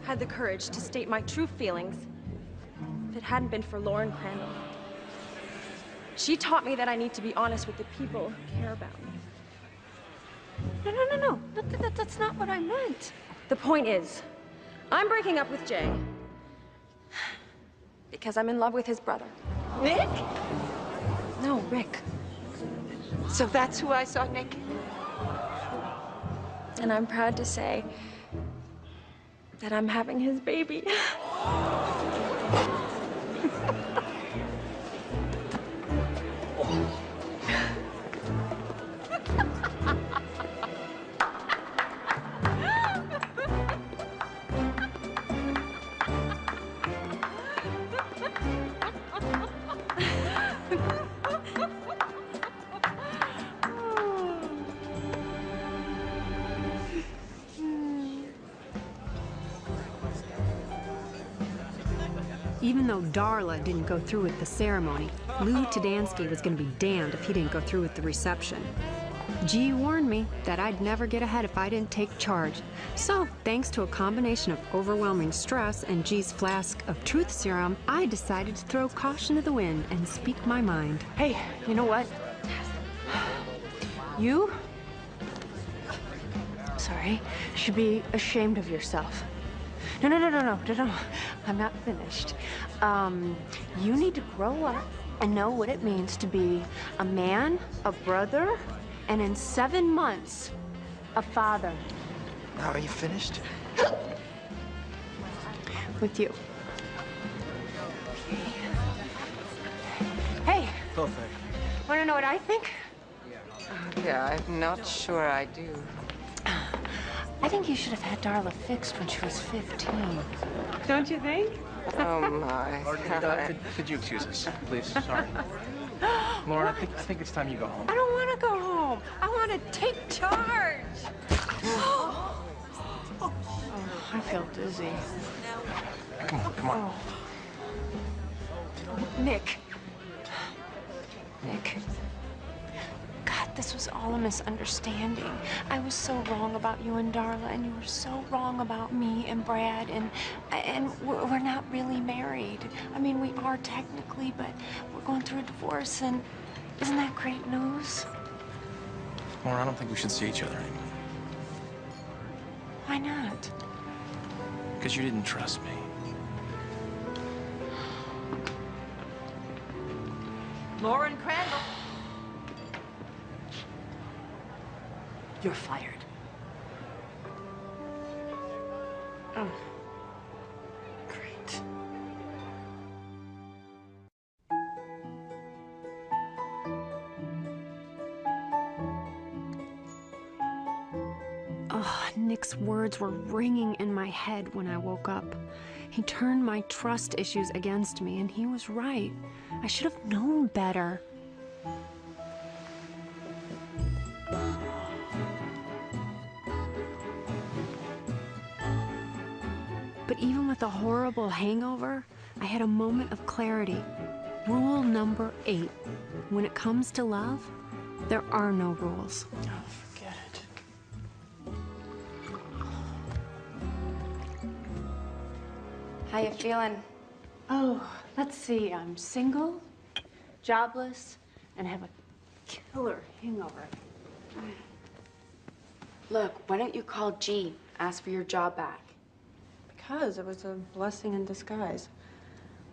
had the courage to state my true feelings if it hadn't been for Lauren Crandall. She taught me that I need to be honest with the people who care about me. No. That's not what I meant. The point is, I'm breaking up with Jay because I'm in love with his brother. Nick? No, Rick. So that's who I saw naked? And I'm proud to say that I'm having his baby. Even though Darla didn't go through with the ceremony, Lou Tadansky was going to be damned if he didn't go through with the reception. G warned me that I'd never get ahead if I didn't take charge. So, thanks to a combination of overwhelming stress and G's flask of truth serum, I decided to throw caution to the wind and speak my mind. Hey, you know what? You, sorry, should be ashamed of yourself. No. I'm not finished. You need to grow up and know what it means to be a man, a brother, and in 7 months, a father. Now, are you finished? With you. Hey, Perfect. want to know what I think? Yeah, I'm not sure I do. I think you should have had Darla fixed when she was 15. Don't you think? Oh, my. Could you excuse us, please? Sorry. Lauren, I think it's time you go home. I don't want to go home. I want to take charge. Oh, I feel dizzy. Come on. Nick. God, this was all a misunderstanding. I was so wrong about you and Darla, and you were so wrong about me and Brad, and we're not really married. I mean, we are technically, but we're going through a divorce, and isn't that great news? Lauren, I don't think we should see each other anymore. Why not? Because you didn't trust me. Lauren Crandall. You're fired. Oh. Great. Oh, Nick's words were ringing in my head when I woke up. He turned my trust issues against me, and he was right. I should have known better. But even with a horrible hangover, I had a moment of clarity. Rule number 8. When it comes to love, there are no rules. Oh, forget it. How you feeling? Oh, let's see. I'm single, jobless, and have a killer hangover. Look, why don't you call G? Ask for your job back. Because it was a blessing in disguise.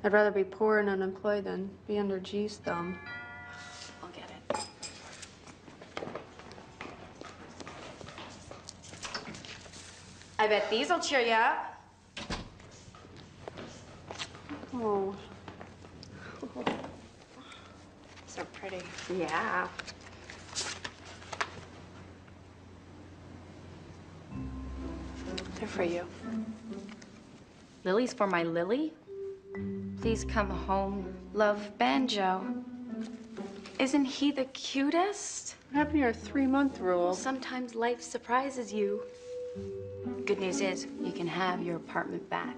I'd rather be poor and unemployed than be under G's thumb. I'll get it. I bet these'll cheer you up. Oh. So pretty. Yeah. They're for you. Lily's for my Lily? Please come home, love Banjo. Isn't he the cutest? What happened to your 3-month rule? Sometimes life surprises you. Good news is, you can have your apartment back.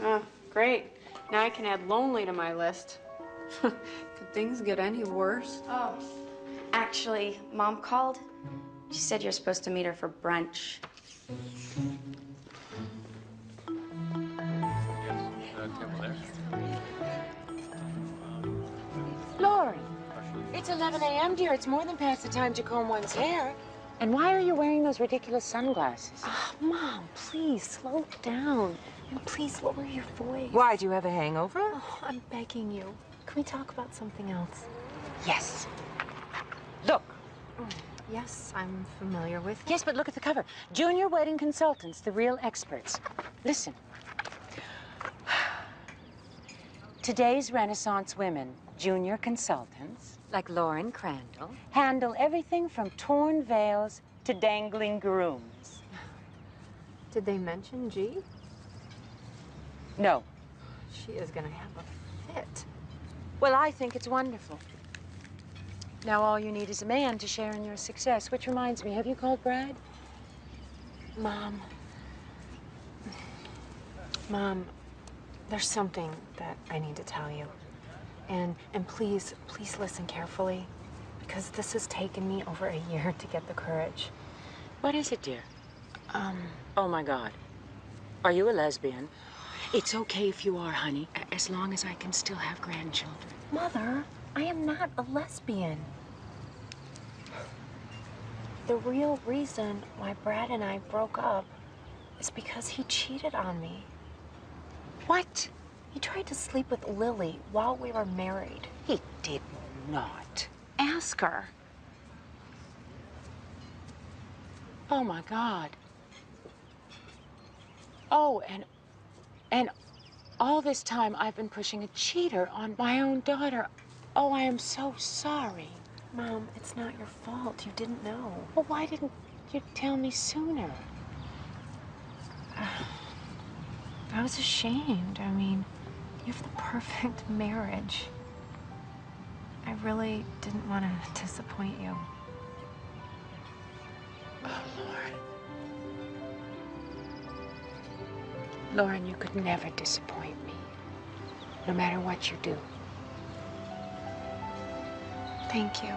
Oh, great. Now I can add lonely to my list. Could things get any worse? Oh, actually, Mom called. She said you're supposed to meet her for brunch. Lauren, it's 11 a.m., dear. It's more than past the time to comb one's hair. And why are you wearing those ridiculous sunglasses? Oh, Mom, please slow down. And please lower your voice. Why, do you have a hangover? Oh, I'm begging you. Can we talk about something else? Yes. Look. Yes, I'm familiar with. Yes, but look at the cover. Junior Wedding Consultants, the real experts. Listen. Today's Renaissance women, junior consultants, like Lauren Crandall, handle everything from torn veils to dangling grooms. Did they mention G? No. She is gonna have a fit. Well, I think it's wonderful. Now all you need is a man to share in your success, which reminds me, have you called Brad? Mom, There's something that I need to tell you. And please listen carefully, because this has taken me over a year to get the courage. What is it, dear? Oh, my God. Are you a lesbian? It's okay if you are, honey, as long as I can still have grandchildren. Mother, I am not a lesbian. The real reason why Brad and I broke up is because he cheated on me. What? He tried to sleep with Lily while we were married. He did not. Ask her. Oh, my God. Oh, and all this time I've been pushing a cheater on my own daughter. Oh, I am so sorry. Mom, it's not your fault. You didn't know. Well, why didn't you tell me sooner? I was ashamed. I mean, you have the perfect marriage. I really didn't want to disappoint you. Oh, Lauren, you could never disappoint me, no matter what you do. Thank you.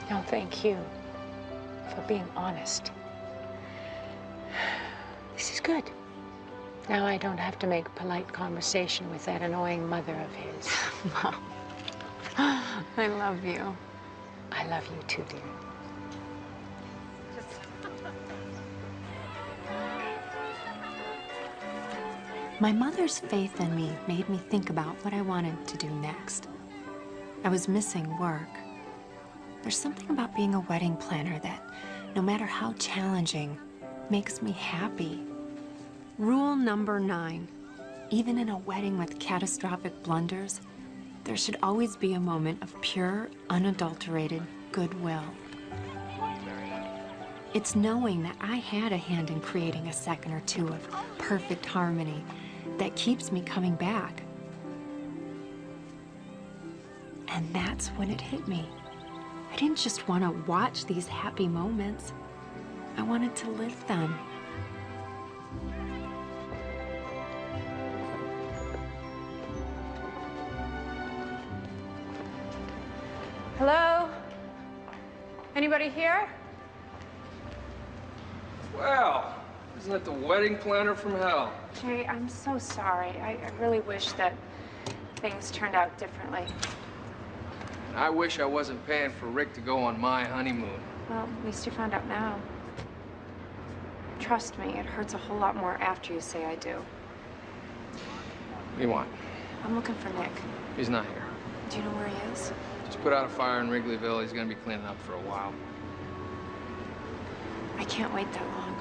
No, thank you for being honest. This is good. Now I don't have to make polite conversation with that annoying mother of his. Mom, I love you. I love you too, dear. My mother's faith in me made me think about what I wanted to do next. I was missing work. There's something about being a wedding planner that, no matter how challenging, makes me happy. Rule number 9, even in a wedding with catastrophic blunders, there should always be a moment of pure, unadulterated goodwill. It's knowing that I had a hand in creating a second or two of perfect harmony that keeps me coming back. And that's when it hit me. I didn't just want to watch these happy moments. I wanted to live them. Hello? Anybody here? Well, isn't that the wedding planner from hell? Jay, I'm so sorry. I really wish that things turned out differently. I wish I wasn't paying for Rick to go on my honeymoon. Well, at least you found out now. Trust me, it hurts a whole lot more after you say I do. What do you want? I'm looking for Nick. He's not here. Do you know where he is? Just put out a fire in Wrigleyville. He's gonna be cleaning up for a while. I can't wait that long.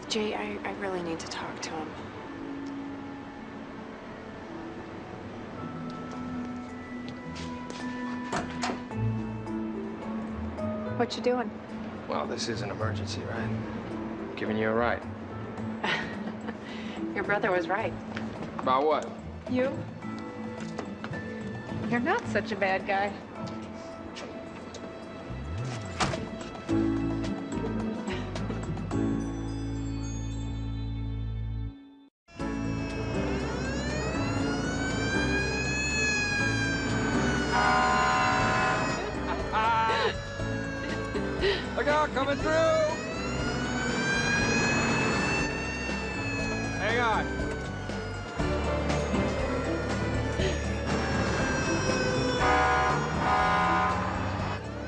Jay, I really need to talk to him. What you doing? Well, this is an emergency, right? I'm giving you a ride. Your brother was right. About what? You? You're not such a bad guy. Look out, coming through! Hang on.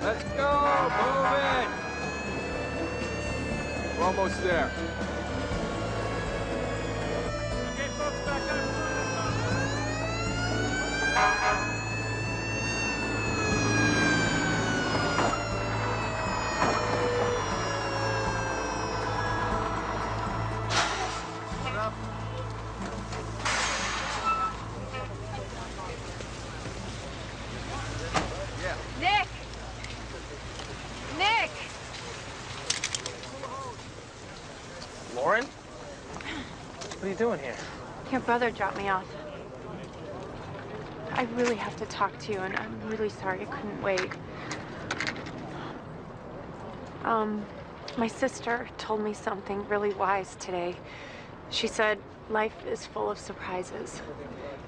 Let's go, move it! We're almost there. Okay, folks, back up. Nick! Nick! Lauren? What are you doing here? Your brother dropped me off. I really have to talk to you, and I'm really sorry I couldn't wait. My sister told me something really wise today. She said, Life is full of surprises.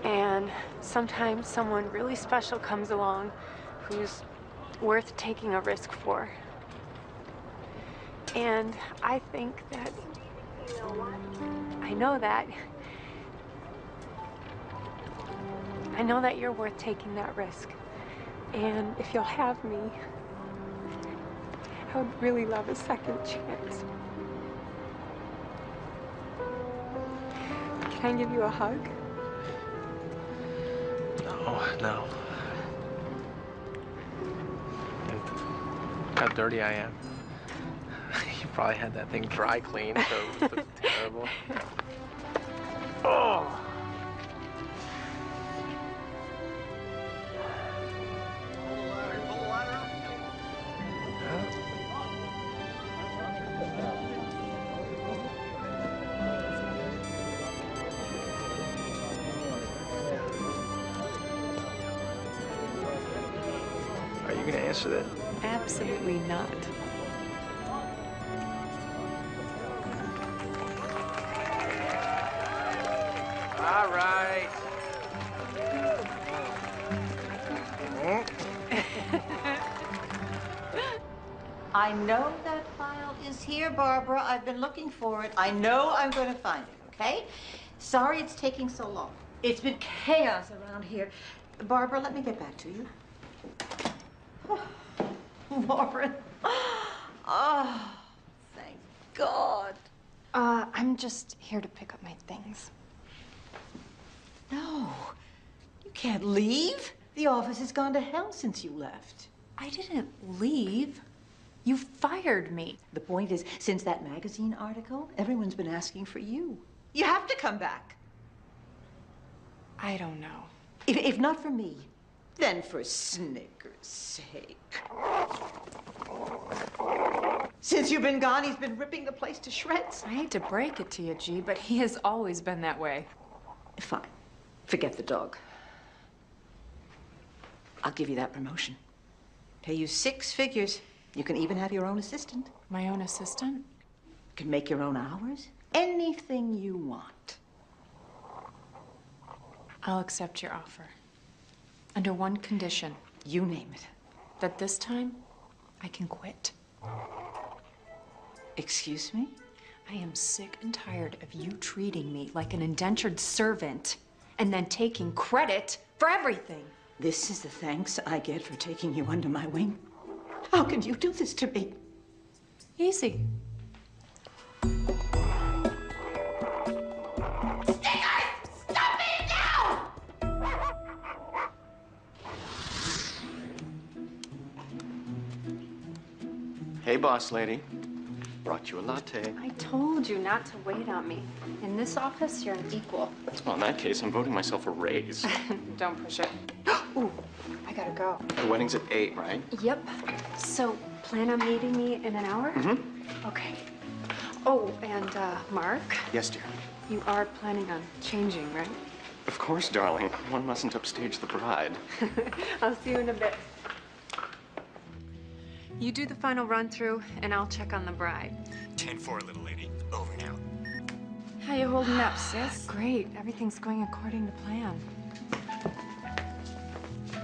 And sometimes someone really special comes along who's worth taking a risk for. And I think that, I know that you're worth taking that risk. And if you'll have me, I would really love a second chance. Can I give you a hug? No. Look how dirty I am. You probably had that thing dry cleaned, so it looks terrible. Oh! Are you gonna answer that? Absolutely not. All right. I know that file is here, Barbara. I've been looking for it. I know I'm going to find it, okay? Sorry it's taking so long. It's been chaos around here. Barbara, let me get back to you. Lauren. Oh, thank God. I'm just here to pick up my things. No, you can't leave. The office has gone to hell since you left. I didn't leave. You fired me. The point is, since that magazine article, everyone's been asking for you. You have to come back. I don't know. If not for me, then for Snicker's sake. Since you've been gone, he's been ripping the place to shreds. I hate to break it to you, G, but he has always been that way. Fine. Forget the dog. I'll give you that promotion. Pay you 6 figures. You can even have your own assistant. My own assistant? You can make your own hours. Anything you want. I'll accept your offer. Under one condition. You name it. That this time, I can quit. Excuse me? I am sick and tired of you treating me like an indentured servant and then taking credit for everything. This is the thanks I get for taking you under my wing? How could you do this to me? Easy. Hey, boss lady. Brought you a latte. I told you not to wait on me. In this office, you're an equal. Well, in that case, I'm voting myself a raise. Don't push it. Ooh, I gotta go. The wedding's at 8, right? Yep. So, plan on meeting me in an hour? Mm-hmm. Okay. Oh, and Mark, Yes, dear. you are planning on changing, right? Of course, darling. One mustn't upstage the bride. I'll see you in a bit. You do the final run-through, and I'll check on the bride. 10-4, little lady. Over now. How you holding up, sis? Great. Everything's going according to plan.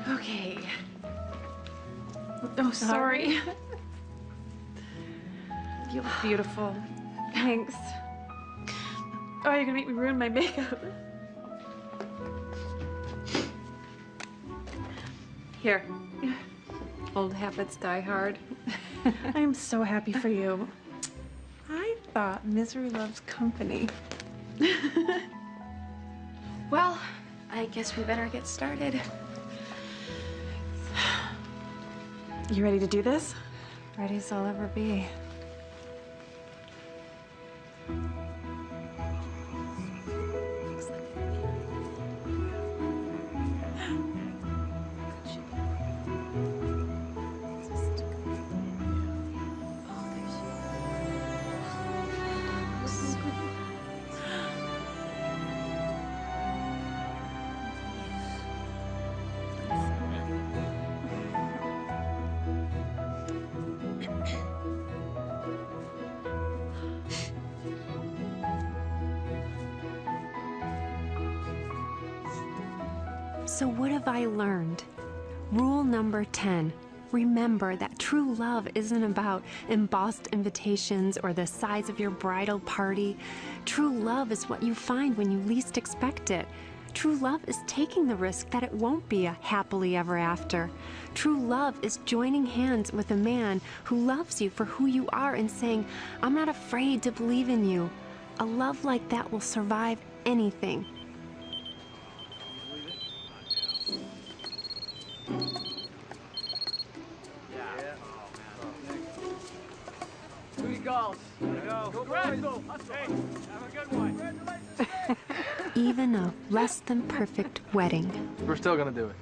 Okay. Oh, sorry. You look beautiful. Thanks. Oh, you're gonna make me ruin my makeup. Here. Old habits die hard. I am so happy for you. I thought misery loves company. Well, I guess we better get started. You ready to do this? Ready as I'll ever be. So what have I learned? Rule number 10. Remember that true love isn't about embossed invitations or the size of your bridal party. True love is what you find when you least expect it. True love is taking the risk that it won't be a happily ever after. True love is joining hands with a man who loves you for who you are and saying, I'm not afraid to believe in you. A love like that will survive anything. Even a less than perfect wedding. We're still gonna do it.